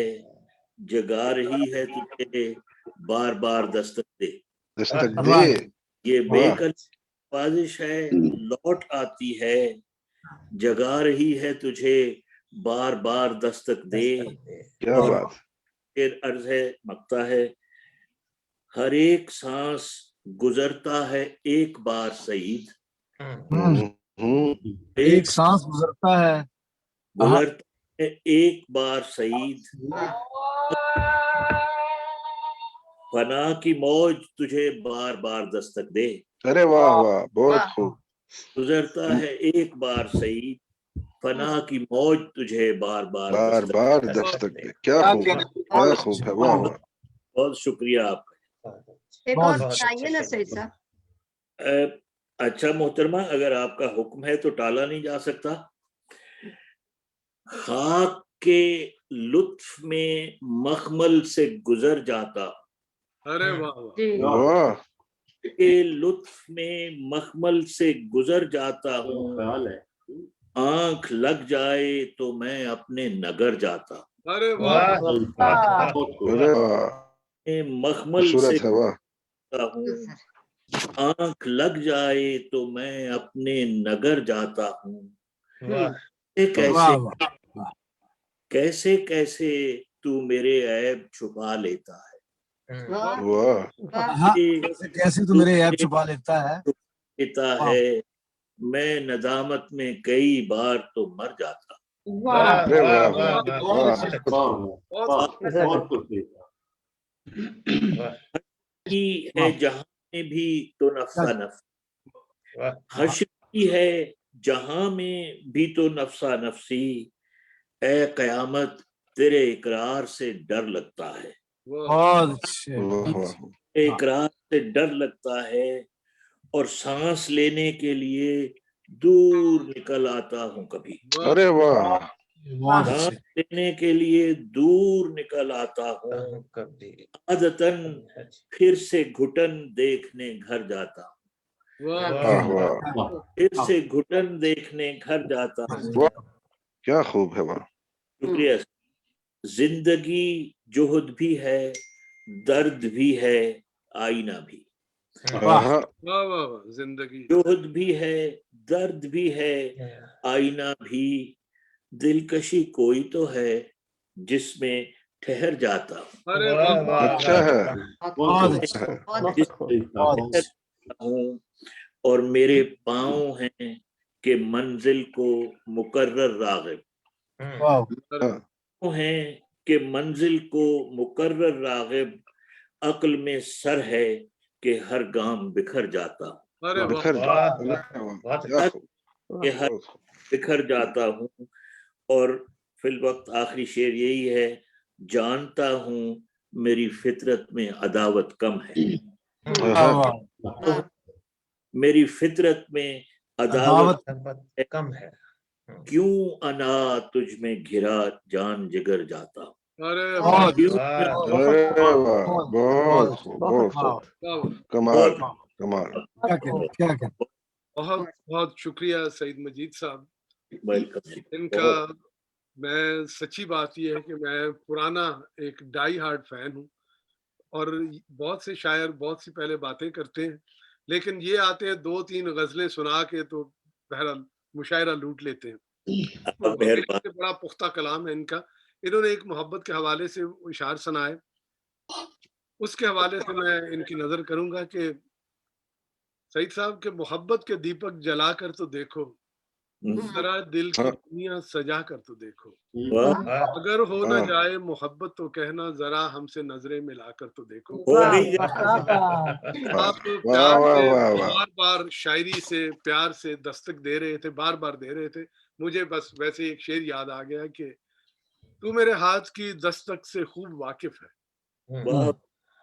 जगा रही है तुझे बार बार दस्तक दे। ये बेकली नवाजिश है लौट आती है, जगा रही है तुझे बार बार दस्तक दे। क्या बात। फिर अर्ज है, मकता है, हर एक सांस गुजरता है एक बार सईद, एक सांस गुजरता है एक बार सईद, फना की मौज तुझे बार बार दस्तक दे। अरे वाह वाह, बहुत खूब। गुजरता है एक बार सईद, फना की मौज तुझे बार बार दस्तक दे। क्या खूब, क्या खूब है, वाह वाह। बहुत शुक्रिया आपका। एक और बताइए ना सही साहब। अच्छा मोहतरमा, अगर आपका हुक्म है तो टाला नहीं जा सकता। खाक के लुत्फ में मखमल से गुजर जाता, अरे वाह वाह, के लुत्फ में मखमल से गुजर जाता हूँ, आंख लग जाए तो मैं अपने नगर जाता। अरे वाह, अरे वाह, मखमल से वाह, हूँ, आंख लग जाए तो मैं अपने नगर जाता हूँ। कैसे कैसे तू मेरे ऐब छुपा लेता है, कैसे तू मेरे ऐब छुपा लेता है। मैं नदामत में कई बार तो मर जाता। की है जहां में भी तो नफ्सा नफ्स, हर्ष की है जहां में भी तो नफ्सा नफ्सी, ए कयामत तेरे इकरार से डर लगता है, बहुत अच्छे, इकरार से डर लगता है, और सांस लेने के लिए दूर निकल आता हूँ कभी, अरे वाह, सांस लेने के लिए दूर निकल आता हूँ कभी, आदतन फिर से घुटन देखने घर जाता हूँ, वाह वाह, फिर से घुटन देखने घर जाता हूँ। क्या खूब है वाह। शुक्रिया। जिंदगी जोहद भी है, दर्द भी है, आईना भी, वाह वाह वाह, जिंदगी जोहद भी है, दर्द भी है, आईना भी, दिलकशी कोई तो है जिसमें ठहर जाता हूँ, अरे अच्छा है, हूँ, और मेरे पाँव हैं कि मंजिल को मुकर्रर राग़िब, हैं कि मंजिल को मुकर्रर राग़िब, अक्ल में सर है कि हर गाम बिखर जाता हूँ, अरे कि हर बिखर जाता हूँ। और फिल वक्त आखिरी शेर यही है, जानता हूँ मेरी फितरत में अदावत कम है, मेरी फितरत में अदावत कम है, क्यों अना तुझ में घिरा जान जिगर जाता हूँ, अरे बहुत कमाल कमाल, बहुत बहुत शुक्रिया सईद मजीद साहब। वेलकम। इनका मैं सच्ची बात यह है कि मैं पुराना एक डाई हार्ड फैन हूँ, और बहुत से शायर बहुत सी पहले बातें करते हैं, लेकिन ये आते हैं 2-3 गजलें सुना के तो बहरहाल मुशायरा लूट लेते हैं। बड़ा पुख्ता कलाम है इनका। इन्होंने एक मोहब्बत के हवाले से इशार सुनाए, उसके हवाले से मैं इनकी नजर करूंगा कि सईद साहब के मोहब्बत के दीपक जला कर तो देखो, जरा दिल की दुनिया सजा कर तो देखो, अगर हो न जाए मोहब्बत तो कहना जरा हमसे नजरें मिलाकर तो देखो। आप प्यार से बार बार शायरी से प्यार से दस्तक दे रहे थे, बार बार दे रहे थे। मुझे बस वैसे एक शेर याद आ गया कि तू मेरे हाथ की दस्तक से खूब वाकिफ है,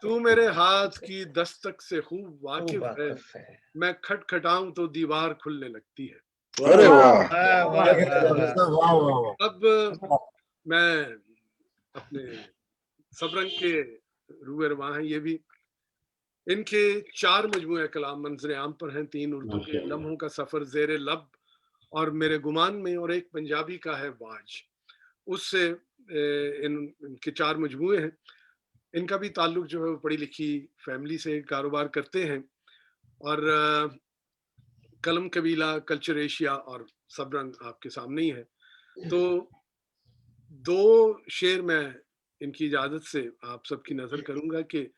तू मेरे हाथ की दस्तक से खूब वाकिफ है, मैं खटखटाऊं तो दीवार खुलने लगती है। अरे वाह, अब मैं अपने सब रंग के रूए रवां हैं, ये भी इनके 4 मजमूए कलाम मंजर आम पर हैं, 3 उर्दू के, लम्हों का सफर, ज़ेरे लब और मेरे गुमान में, और एक पंजाबी का है वाज। उससे इनके 4 मजमूए हैं। इनका भी ताल्लुक जो है वो पढ़ी लिखी फैमिली से, कारोबार करते हैं, और कलम कबीला, कल्चर एशिया और सब रंग आपके सामने ही है। तो 2 शेर मैं इनकी इजाजत से आप सबकी नजर करूंगा कि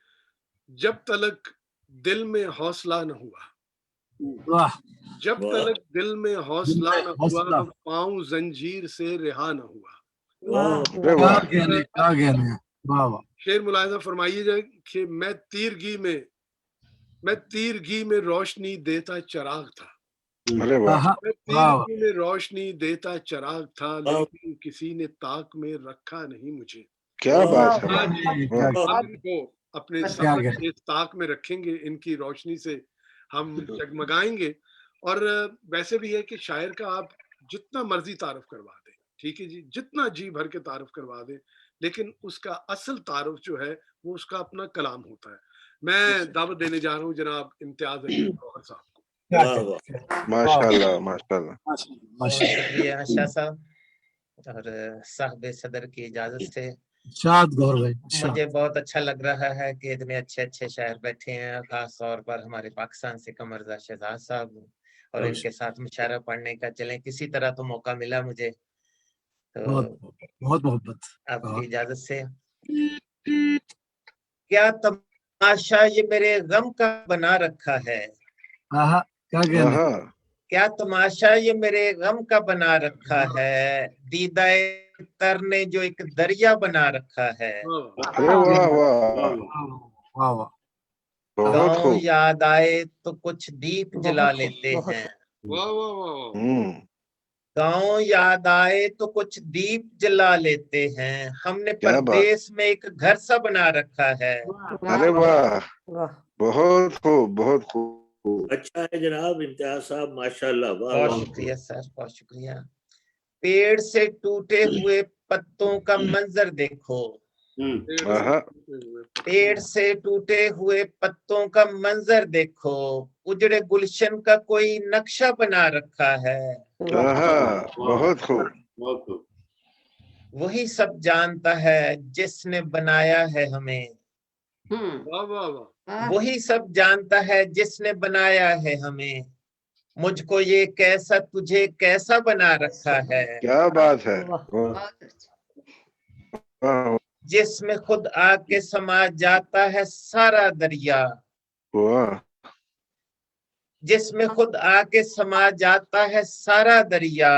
जब तलक दिल में हौसला न हुआ, जब तलक दिल में हौसला न हुआ, पाँव जंजीर से रिहा न हुआ। शेर मुलाहिजा फरमाइएगा कि मैं तीरगी में रोशनी देता चिराग था, मैं तीरगी में रोशनी देता चिराग था, लेकिन किसी ने ताक में रखा नहीं मुझे। क्या बात है। आप इनको अपने साथ ताक में रखेंगे, इनकी रोशनी से हम जगमगाएंगे। और वैसे भी है कि शायर का आप जितना मर्जी तारुफ करवा दें, ठीक है जी, जितना जी भर के तारुफ करवा दें, लेकिन उसका असल तारुफ जो है वो उसका अपना कलाम होता है। मैं दावत देने जा रहा हूँ जनाब इम्तियाज अली गौहर साहब को। माशाल्लाह माशाल्लाह। शुक्रिया शाह साहब, और साहब सदर की इजाजत से गौर भाई, मुझे बहुत अच्छा लग रहा है कि इतने अच्छे अच्छे शायर बैठे हैं, खास तौर पर हमारे पाकिस्तान से कमर रज़ा शहजाद साहब, और इनके साथ मुशायरा पढ़ने का चलें किसी तरह तो मौका मिला मुझे, तो बहुत मोहब्बत आपकी इजाजत से। क्या तमाशा ये मेरे गम का बना रखा है, क्या तमाशा ये मेरे गम का बना रखा है, दीदाए तर ने जो एक दरिया बना रखा है। अरे वाह वाह वाह वाह, बहुत गाँव खूब। याद आए तो कुछ दीप जला बहुत लेते बहुत हैं। वाह वाह वाह। गाँव याद आए तो कुछ दीप जला लेते हैं। हमने क्या बात। परदेश में एक घर सा बना रखा है। अरे वाह, वाह, बहुत खूब बहुत खूब। अच्छा है जनाब इम्तियाज साहब, माशाल्लाह, वाह बहुत वाह। शुक्रिया सर, बहुत शुक्रिया। पेड़ से टूटे हुए पत्तों का मंजर देखो। आहा, पेड़ से टूटे हुए पत्तों का मंजर देखो। उजड़े गुलशन का कोई नक्शा बना रखा है। आहा, बहुत खूब। बहुत खूब। वही सब जानता है जिसने बनाया है हमें। वाह वाह वाह। वही सब जानता है जिसने बनाया है हमें। मुझको ये कैसा तुझे कैसा बना रखा है। क्या बात है, वाह, वाह जिसमें खुद आके समा जाता है सारा दरिया। वाह, जिसमें खुद आके समा जाता है सारा दरिया।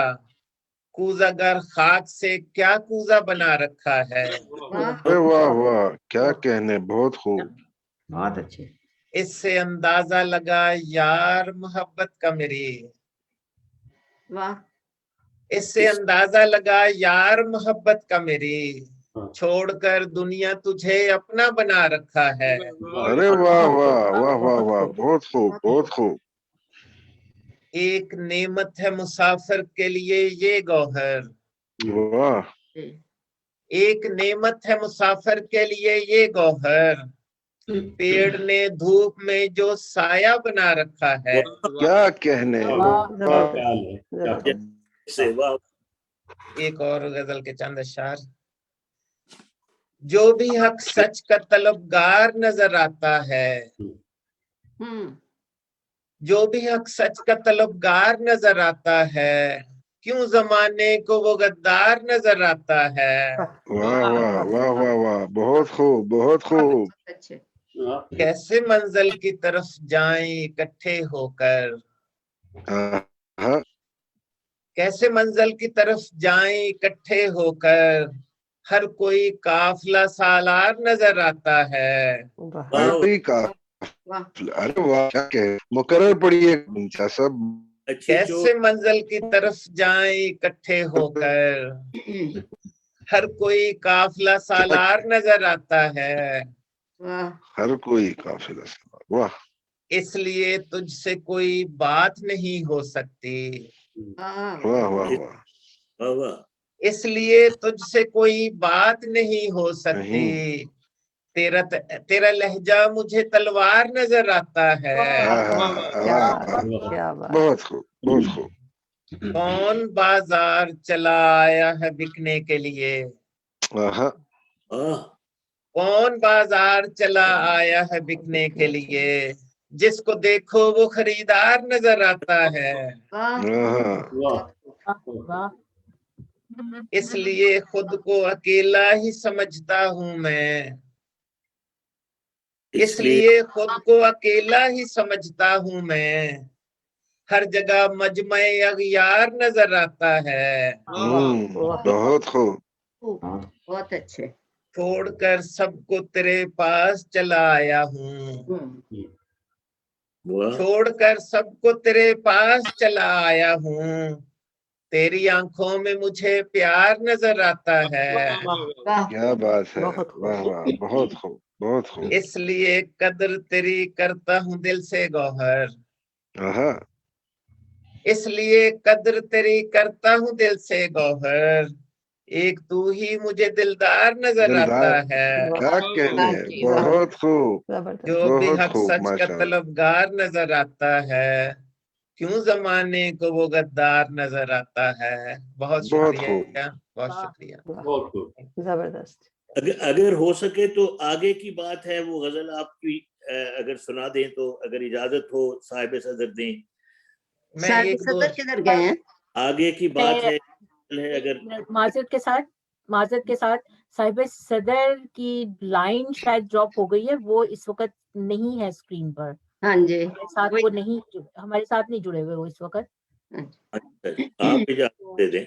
कूजागर खाक से क्या कूजा बना रखा है। अरे वाह वाह, क्या कहने, बहुत खूब। बहुत अच्छे। इससे अंदाजा लगा यार मोहब्बत का मेरी। वाह, इससे अंदाजा लगा यार मोहब्बत का मेरी। छोड़कर दुनिया तुझे अपना बना रखा है। अरे वाह वाह वाह वाह वाह, बहुत खूब बहुत खूब। एक नेमत है मुसाफिर के लिए ये गौहर। वाह, एक नेमत है मुसाफिर के लिए ये गौहर। पेड़ ने धूप में जो साया बना रखा है। क्या कहने, से वाह। एक और गजल के चंद अशआर। जो भी हक सच का तलबगार नजर आता है। जो भी हक सच का तलबगार नजर आता है। क्यों जमाने को वो गद्दार नजर आता है। वाह वाह वाह वाह वाह, बहुत खूब बहुत खूब। अच्छे। कैसे मंजिल की तरफ जाएं इकट्ठे होकर। आहा, कैसे मंजिल की तरफ जाएं इकट्ठे होकर। हर कोई काफिला सालार नजर आता है। अरे का, अरे वाह, क्या कहे, मुकर्रर पढ़िए इम्तियाज साहब। कैसे मंजिल की तरफ जाएं इकट्ठे होकर। हर कोई काफिला सालार नजर आता है। हर कोई काफिला सालार, वाह। इसलिए तुझसे कोई बात नहीं हो सकती। वाह वाह वाह वाह। इसलिए तुझसे कोई बात नहीं हो सकती। तेरा लहजा मुझे तलवार नजर आता है। बहुत खूब बहुत खूब। कौन बाजार चला आया है बिकने के लिए। आहा, कौन बाजार चला आया है बिकने के लिए। जिसको देखो वो खरीदार नजर आता है। इसलिए खुद को अकेला ही समझता हूँ मैं। इसलिए खुद को अकेला ही समझता हूँ मैं। हर जगह मजमे अगयार नजर आता है। बहुत खूब, बहुत अच्छे। छोड़कर सबको तेरे पास चला आया हूँ। छोड़कर सबको तेरे पास चला आया हूँ। तेरी आंखों में मुझे प्यार नजर आता है। क्या बात है, वाह वाह, बहुत खूब बहुत खूब। इसलिए कदर तेरी करता हूँ दिल से गौहर। आहा, इसलिए कदर तेरी करता हूँ दिल से गौहर। एक तू ही मुझे दिलदार नजर आता है। क्या कहने, बहुत खूब जो भी बहुत हक खूब, सच का माशाल्लाह। तलबगार नजर आता है। क्यों जमाने को वो गद्दार नजर आता है। बहुत शुक्रिया, बहुत शुक्रिया। जबरदस्त। अगर हो सके तो आगे की बात है वो गजल आपकी अगर सुना दें तो, अगर इजाजत हो साहिब सदर दें। मैं एक दो किधर गए हैं? आगे की बात है अगर माजरत के साथ साहिब सदर की लाइन शायद ड्रॉप हो गई है, वो इस वक्त नहीं है स्क्रीन पर। हाँ जी, हमारे साथ वो नहीं, हमारे साथ नहीं जुड़े हुए वो इस वक्त। आप इजाजत दे दें।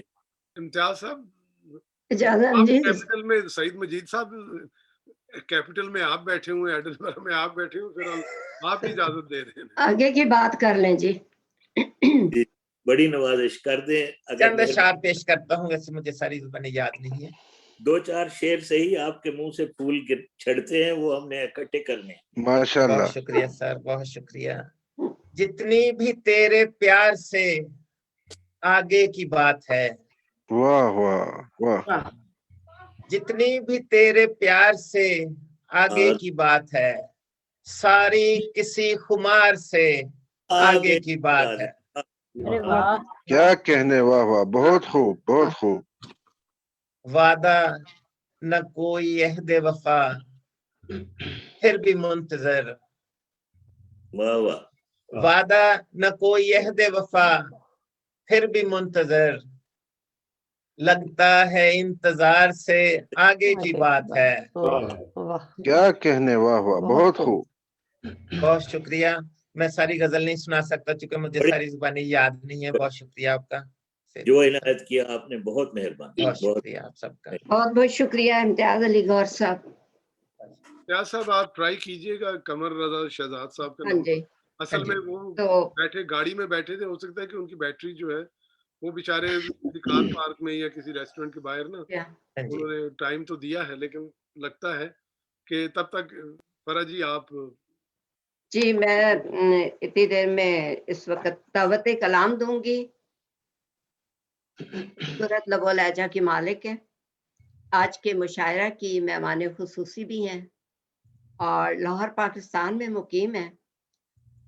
इम्तियाज साहब, इजाजत जी। कैपिटल में सईद मजीद साहब, कैपिटल में आप बैठे हुए, एडिनबरा में आप बैठे हुए, फिर आप ही इजाजत दे रहे हैं। आगे की बात कर लें जी। बड़ी नवाजिश कर दें। चंद अगर अशआर पेश करता हूँ, वैसे मुझे सारी जुबानी याद नहीं है। 2-4 शेर से ही आपके मुंह से फूल छड़ते हैं, वो हमने इकट्ठे करने। माशाल्लाह। बहुत शुक्रिया सर, बहुत शुक्रिया। जितनी भी तेरे प्यार से आगे की बात है, वाह वाह वाह। जितनी भी तेरे प्यार से आगे की बात है, सारी किसी खुमार से आगे की बात है। अरे वाह, क्या कहने, वाह वाह, बहुत खूब, बहुत खूब। वादा न कोई अहदे वफा, फिर भी मुंतजर। वाह वाह। वादा न कोई अहदे वफा, फिर भी मुंतजर। लगता है इंतजार से आगे की बात है। क्या कहने, वाह वाह, बहुत खूब। बहुत शुक्रिया। मैं सारी गजल नहीं सुना सकता क्योंकि मुझे सारी जुबानी याद नहीं है। बहुत शुक्रिया आपका, जो इनायत किया आपने, बहुत मेहरबानी। बहुत शुक्रिया आप सबका। बहुत बहुत शुक्रिया इम्तियाज अली गौर साहब। क्या साहब आप ट्राई कीजिएगा कमर रजा शहजाद साहब का हाँ नंबर। जी। असल में वो तो बैठे, गाड़ी में बैठे थे, हो सकता है कि उनकी बैटरी जो है वो बेचारे किसी कार पार्क में या किसी रेस्टोरेंट के बाहर ना, उन्होंने टाइम तो दिया है, लेकिन लगता है कि तब तक फरा जी आप। जी मैं इतनी देर में इस वक्त दावत कलाम दूंगी। सूरत लबो लहजा की मालिक है, आज के मुशायरा की मेहमान खुसूसी भी हैं और लाहौर पाकिस्तान में मुकीम है।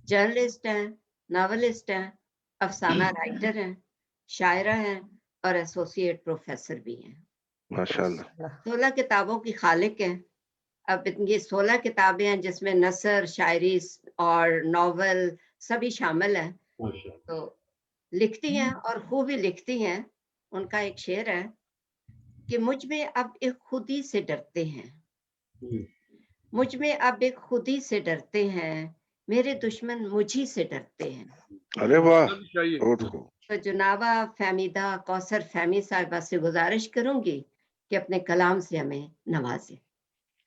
जर्नलिस्ट हैं, नावलिस्ट हैं, अफसाना राइटर हैं, शायरा हैं और एसोसिएट प्रोफेसर भी हैं। माशाल्लाह। 16 किताबों की खालिक हैं। अब इनकी 16 किताबें हैं जिसमें नसर, शायरी और नॉवल सभी शामिल हैं। तो लिखती हैं और खूब ही लिखती हैं। उनका एक शेर है कि मुझ में अब एक खुदी से डरते हैं, मुझ में अब एक खुदी से डरते हैं, मेरे दुश्मन मुझी से डरते हैं। अरे वाह, बहुत खूब। तो जनाबा फहमीदा कौसर फहमी साहिबा से गुजारिश करूंगी कि अपने कलाम से हमें नवाजें।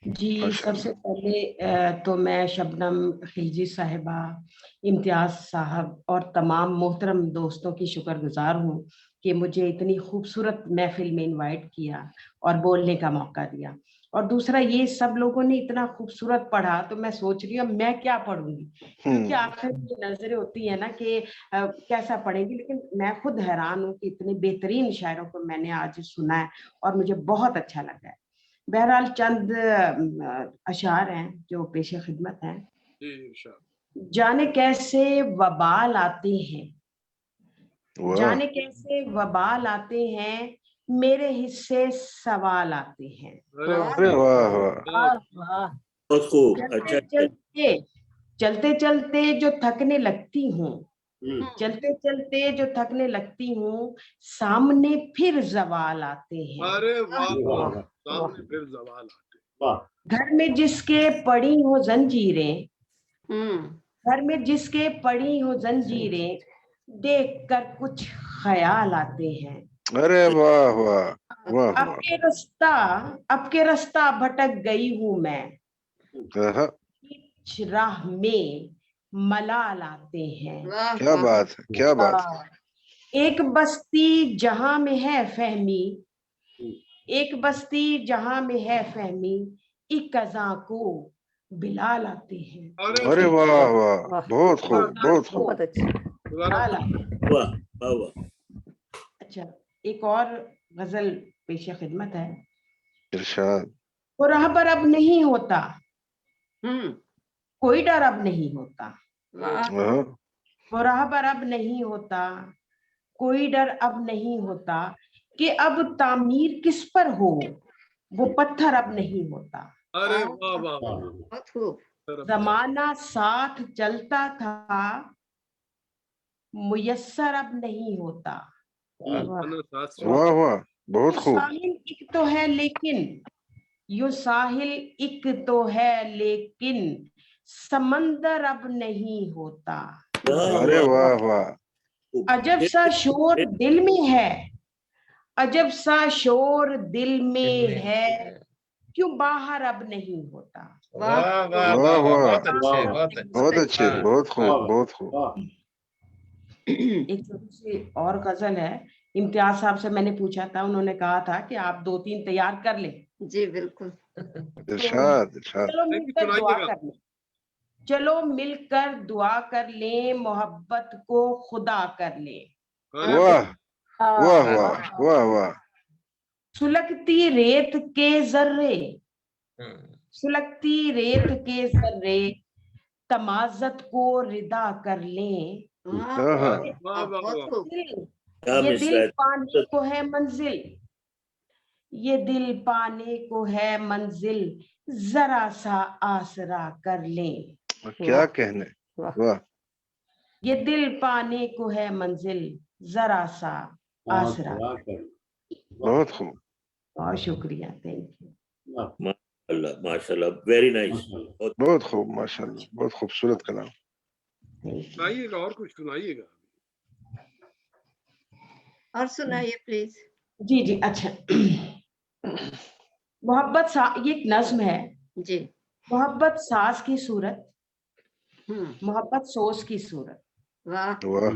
जी, सबसे पहले तो मैं शबनम खिलजी साहिबा, इम्तियाज साहब और तमाम मोहतरम दोस्तों की शुक्रगुजार हूँ कि मुझे इतनी खूबसूरत महफिल में इनवाइट किया और बोलने का मौका दिया। और दूसरा, ये सब लोगों ने इतना खूबसूरत पढ़ा तो मैं सोच रही हूँ मैं क्या पढ़ूंगी, क्योंकि आखिर की नजरें होती है ना कि कैसा पढ़ेंगी। लेकिन मैं खुद हैरान हूँ कि इतने बेहतरीन शायरों को मैंने आज सुना है और मुझे बहुत अच्छा लगा है। बहरहाल चंद अशार हैं जो पेशे खिदमत हैं। जाने कैसे वबाल आते हैं, जाने कैसे वबाल आते हैं, मेरे हिस्से सवाल आते हैं। अरे वाह वाह, बहुत खूब। अच्छा, चलते चलते जो थकने लगती हूँ, चलते चलते जो थकने लगती हूँ, सामने फिर जवाल आते हैं। अरे वाह, सामने फिर जवाल आते। घर में जिसके पड़ी हो जंजीरें, घर में जिसके पड़ी हो जंजीरें, देख कर कुछ ख्याल आते हैं। अरे वाह वाह वाह। अब के रास्ता भटक गई हूँ मैं, राह में मलाल आते हैं। क्या बात है, क्या बात है। एक बस्ती जहां में है फहमी, एक बस्ती जहां में है फहमी, एक कज़ा को बिलाल आते हैं। अरे वाह वाह, बहुत खूब, बहुत खूब। बहुत अच्छा। वाह वाह। अच्छा, एक और गजल पेशे खिदमत है। इरशाद। वो राह पर अब नहीं होता, कोई डर अब नहीं होता। वो राह पर अब नहीं होता, कोई डर अब नहीं होता, कि अब तामीर किस पर हो, वो पत्थर अब नहीं होता। अरे वाह वाह। जमाना साथ चलता था, मुयस्सर अब नहीं होता। वाह वाह, बहुत खूब। साहिल एक तो है लेकिन, यो साहिल एक तो है लेकिन, समंदर अब नहीं होता। अरे वाह वाह। अजब सा शोर दिल में है, अजब सा शोर दिल में है, क्यों बाहर अब नहीं होता। वाह वाह वाह वाह, वाह, बहुत अच्छे, बहुत बहुत अच्छे। अच्छे, बहुत खूब, बहुत खूब। एक छोटी सी और गजल है, इम्तियाज साहब से मैंने पूछा था, उन्होंने कहा था कि आप 2-3 तैयार कर लें। जी बिल्कुल। इरशाद, इरशाद। चलो मिलकर दुआ सुनाइएगा। कर लें, चलो मिलकर दुआ कर लें, मोहब्बत को खुदा कर लें। अरे वाह वाह वाह, वाह वाह वाह, सुलगती रेत के जर्रे, सुलगती रेत के जर्रे, तमाजत को रिदा कर लें। वाह हाँ हाँ, वाह वाह बहुत वाह, खूब। क्या ये मिसरा दिल है। पाने को है मंजिल, ये दिल पाने को है मंजिल, जरा सा आसरा कर लें। क्या कहने, वाह। वाह। ये दिल पाने को है मंजिल, जरा सा आसरा। बहुत खूब, बहुत शुक्रिया, थैंक यू। माशाल्लाह माशाल्लाह, वेरी नाइस। बहुत खूब, माशाल्लाह, बहुत खूबसूरत कलाम। सुनाइएगा और कुछ सुनाइएगा। और सुनाइए प्लीज। जी जी, अच्छा। मोहब्बत ये एक नज्म है जी। मोहब्बत सास की सूरत, हम्म। मोहब्बत सोस की सूरत, वाह वाह,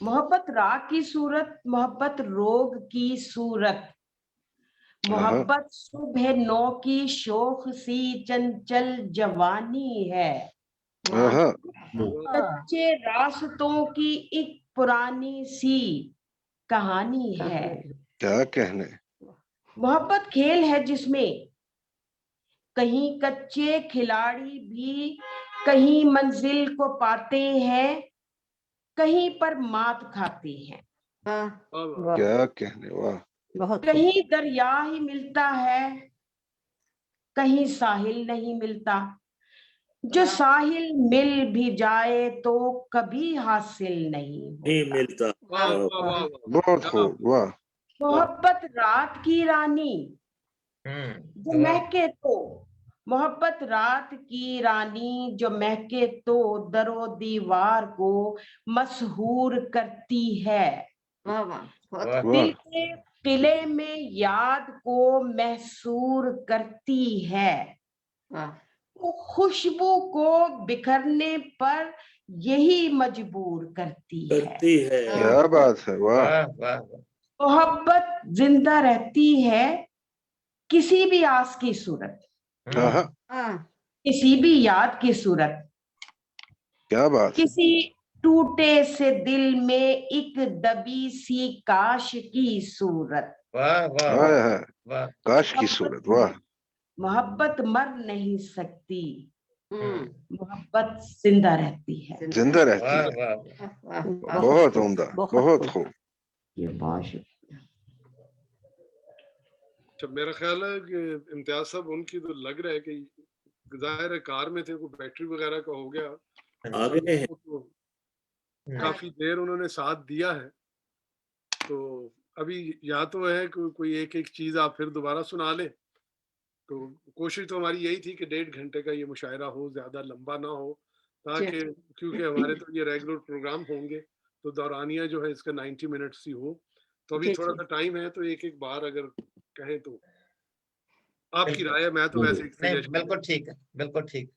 मोहब्बत राग की सूरत, मोहब्बत रोग की सूरत, मोहब्बत सुबह नौ की शोख सी चंचल जवानी है, हाँ, कच्चे रास्तों की एक पुरानी सी कहानी है। क्या कहने, मोहब्बत खेल है जिसमें कहीं कच्चे खिलाड़ी भी कहीं मंजिल को पाते हैं, कहीं पर मात खाते हैं। वाह वाह वाह, वाह, क्या कहने, वाह। बहुत खूब। कहीं दरिया ही मिलता है, कहीं साहिल नहीं मिलता, जो वाह साहिल मिल भी जाए तो कभी हासिल नहीं नहीं होता। मिलता। वाह वाह, वाह वाह वाह, बहुत क्या खूब, वाह। मोहब्बत रात की रानी जो वाह, महके तो, मोहब्बत रात की रानी जो महके तो दरो दीवार को मशहूर करती है, वाह वाह, बहुत वाह, खूब। दिल वाह, के किले में याद को महसूर करती है, वाह वो खुशबू को बिखरने पर यही मजबूर करती है। करती है। क्या बात है, वाह। वाह वाह वाह, मोहब्बत जिंदा रहती है किसी भी आस की सूरत, हाँ हाँ, हाँ किसी भी याद की सूरत, क्या बात है, किसी टूटे से दिल में एक दबी सी काश की सूरत। वाह वाह हाय वाह, हाय, वाह, काश की सूरत, वाह। मोहब्बत मर नहीं सकती, हम्म। मोहब्बत जिंदा रहती है। जिंदा रहती वाह है, वाह, वाह वाह वाह। बहुत उम्दा, बहुत खूब। खूब। ये बहुत शुक्रिया। अच्छा मेरा ख्याल है कि इम्तियाज साहब उनकी तो लग रहा है कि जाहिर है कार में थे, कोई बैटरी वगैरह का हो गया, आगे हैं। तो काफी देर उन्होंने साथ दिया है, तो अभी या तो है कि कोई एक एक चीज आप फिर दोबारा सुना लें, तो कोशिश तो हमारी यही थी कि 1.5 घंटे का ये मुशायरा हो, ज्यादा लंबा ना हो, ताकि क्योंकि हमारे तो ये रेगुलर प्रोग्राम होंगे, तो दौरानिया जो है इसका 90 मिनट्स ही हो, तो अभी जी, थोड़ा जी। सा टाइम है, तो एक एक बार अगर कहें तो आपकी बिल्कुल। राय है, मैं तो वैसे एक नहीं सजेशन। बिल्कुल ठीक है, बिल्कुल ठीक।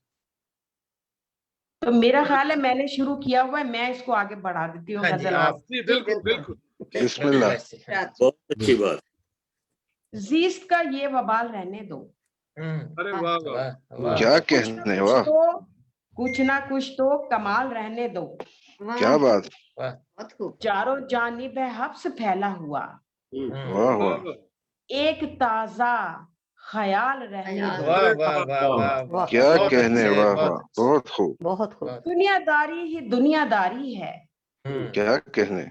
तो मेरा ख्याल है मैंने शुरू किया हुआ है, मैं इसको आगे बढ़ा देती हूँ। हाँ जी, गजल आप जी बिल्कुल बिल्कुल, बिस्मिल्लाह। वैसे, हाँ। बहुत अच्छी बात। जीस्त का ये वबाल रहने दो, अरे वाह वाह, वाह वाह, क्या कुछ ना कहने, कुछ वाह। तो कुछ ना कुछ तो कमाल रहने दो, क्या वाह बात, वाह बहुत खूब। चारों जानिब है हब्स फैला हुआ, वाह वाह वाह, वाह, एक ताजा ख्याल रहने ख्याल। दो। वाह अरे वाह वाह, वाह वाह वाह, क्या बहुत कहने, अच्छे, वाह बहुत वाह, अच्छे, बहुत खूब। बहुत खूब। बहुत। दुनियादारी ही दुनियादारी है, क्या कहने,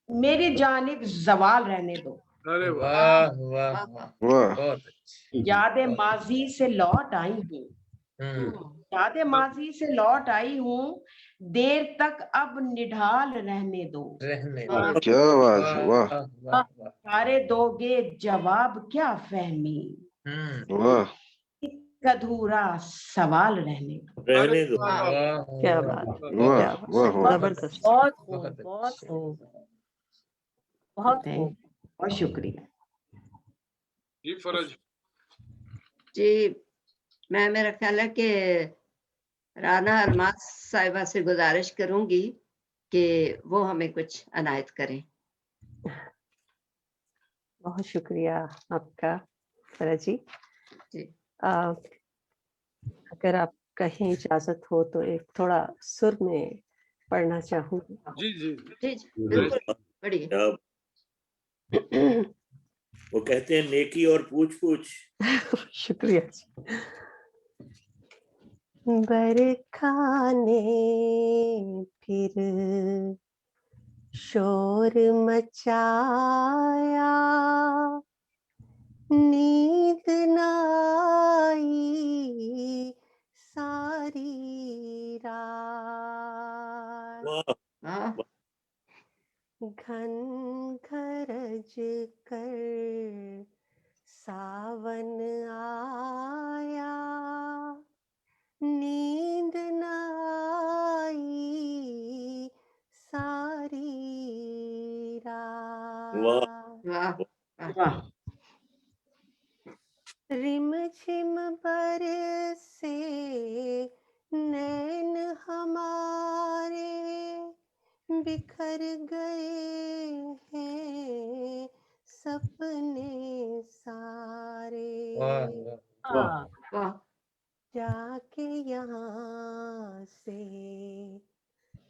मेरी जानिब जवाल रहने दो, अरे वाह, वाह वाह वाह वाह, वाह। बहुत अच्छे। यादें माजी से लौट आई हूँ, यादें माजी से लौट आई हूँ, देर तक अब निढाल रहने दो, रहने दो। वाह क्या बात है, वाह वाह वाह वाह, सारे दोगे जवाब क्या फहमी, वाह। एक अधूरा सवाल रहने दो। अरे रहने दो। वाह वाह, वाह क्या वाह, बात, वाह क्या बात, वाह वाह, जबरदस्त। बहुत खूब, बहुत बहुत अच्छे। खूब, बहुत खूब। بہت شکریہ جی فرج. جی میں میرا خیال ہے کہ رانا الماس صاحبہ سے گزارش کروں گی کہ وہ ہمیں کچھ عنایت کریں. بہت شکریہ آپ کا فرج جی. جی اگر آپ کہیں اجازت ہو تو ایک تھوڑا سر میں پڑھنا چاہوں گی. جی جی جی جی بالکل بڑھیا. وہ کہتے ہیں نیکی اور پوچھ پوچھ. شکریہ جی. برکھانے پھر شور مچایا نیند نہ آئی ساری رات گھن گھرج کر ساون آیا نیند نہ آئی ساری رات. واہ رم جھم برسے نین ہمارے بکھر گئے ہیں سپنے سارے. واہ جا کے یہاں سے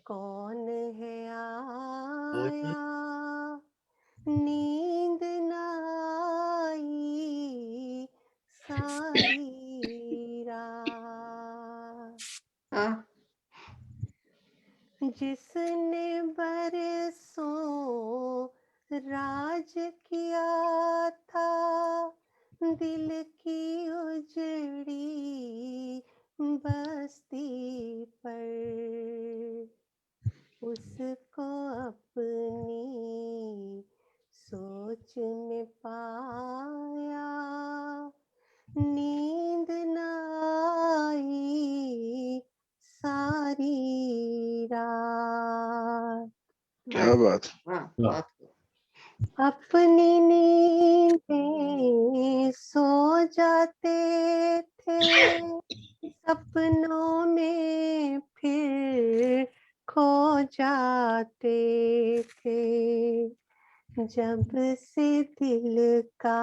کون ہے آیا نیند نہ آئی ساری رات. جس نے برسوں راج کیا تھا دل کی اجڑی بستی پر اس کو اپنی سوچ میں پایا نیند نہ آئی ساری رات. کیا بات. اپنی نیندیں سو جاتے تھے سپنوں میں پھر کھو جاتے تھے جب سے دل کا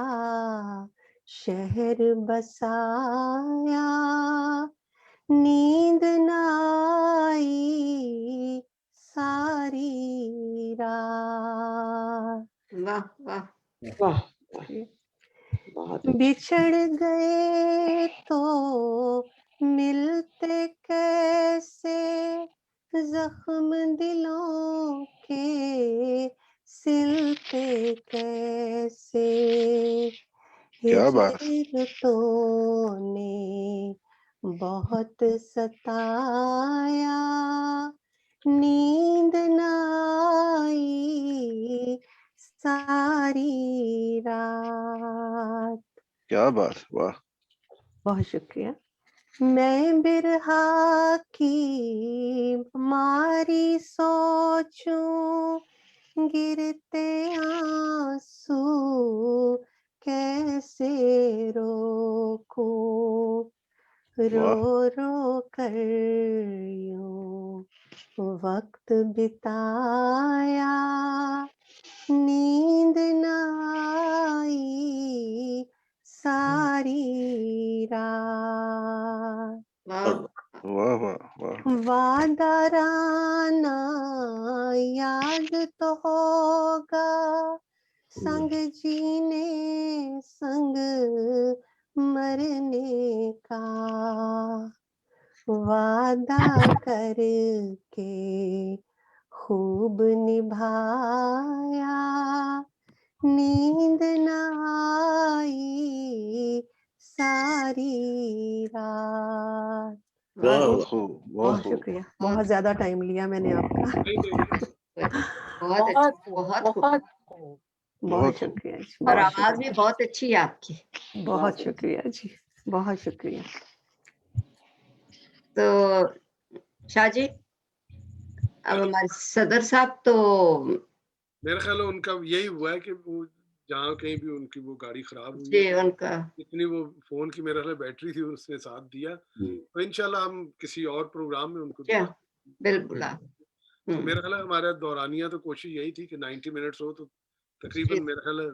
شہر بسایا نیند نہ آئی ساری رات. واہ واہ واہ بہت بچھڑ گئے تو ملتے کیسے زخم دلوں کے سلتے کیسے کیا بات. ہجرتوں نے بہت ستایا نیند نہ آئی ساری رات. کیا بات. واہ. بہت شکریہ. میں برہا کی ماری سوچوں گرتے آنسو کیسے روکوں رو رو کر یوں وقت بتایا نیند نہ آئی ساری رات. واہ واہ واہ. وادارانا یاد تو ہوگا سنگ جینے سنگ مرنے کا وعدہ کر کے خوب نبھایا نیند نہ آئی ساری رات. بہت خوب. بہت شکریہ. بہت زیادہ ٹائم لیا میں نے آپ کا. بہت بہت خوب. بہت شکریہ جی. اور آواز بھی بہت اچھی ہے آپ کی. بہت شکریہ جی. بہت شکریہ. تو شاہ جی اب ہمارے صدر صاحب تو میرا خیال ہے ان کا یہی ہوا ہے کہ وہ जहाँ कहीं भी उनकी वो गाड़ी खराब हुई जी है, उनका इतनी वो फोन की मेरा ख्याल है बैटरी थी, उसने साथ दिया। तो इंशाल्लाह हम किसी और प्रोग्राम में उनको क्या दोबारा बिल्कुल तो मेरा ख्याल है हमारा दौरानिया तो कोशिश यही थी कि 90 मिनट्स हो, तो तकरीबन मेरा ख्याल है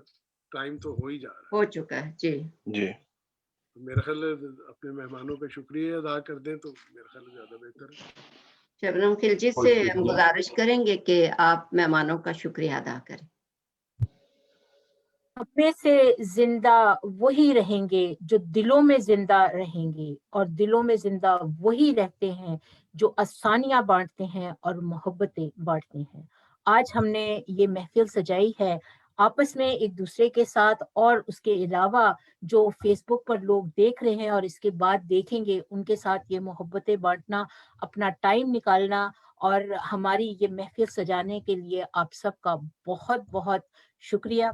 टाइम तो हो ही जा रहा हो चुका है जी। जी है। मेरा ख्याल है अपने मेहमानों का शुक्रिया अदा कर दें तो मेरा ख्याल है ज्यादा बेहतर है। शबनम खिलजी से हम गुजारिश करेंगे कि आप मेहमानों का शुक्रिया अदा करें। अपने से जिंदा वही रहेंगे जो दिलों में जिंदा रहेंगे, और दिलों में जिंदा वही रहते हैं जो आसानियां बांटते हैं और मोहब्बतें बांटते हैं। आज हमने ये महफिल सजाई है आपस में एक दूसरे के साथ, और उसके अलावा जो फेसबुक पर लोग देख रहे हैं और इसके बाद देखेंगे, उनके साथ ये मोहब्बतें बांटना, अपना टाइम निकालना और हमारी ये महफिल सजाने के लिए आप सबका बहुत बहुत शुक्रिया।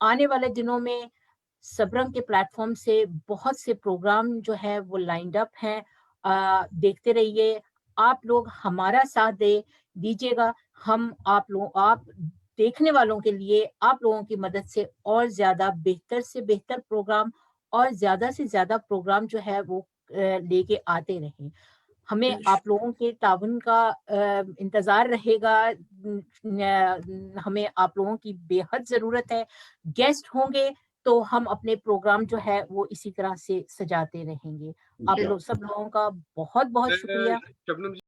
आने वाले दिनों में सबरंग के प्लेटफॉर्म से बहुत से प्रोग्राम जो है वो लाइंड अप हैं। देखते रहिए, आप लोग हमारा साथ दीजिएगा। हम आप देखने वालों के लिए आप लोगों की मदद से और ज्यादा बेहतर से बेहतर प्रोग्राम और ज्यादा से ज्यादा प्रोग्राम जो है वो लेके आते रहें। हमें आप लोगों के ताउन का इंतजार रहेगा। हमें आप लोगों की बेहद जरूरत है। गेस्ट होंगे तो हम अपने प्रोग्राम जो है वो इसी तरह से सजाते रहेंगे। आप लोग सब लोगों का बहुत बहुत शुक्रिया। शबनम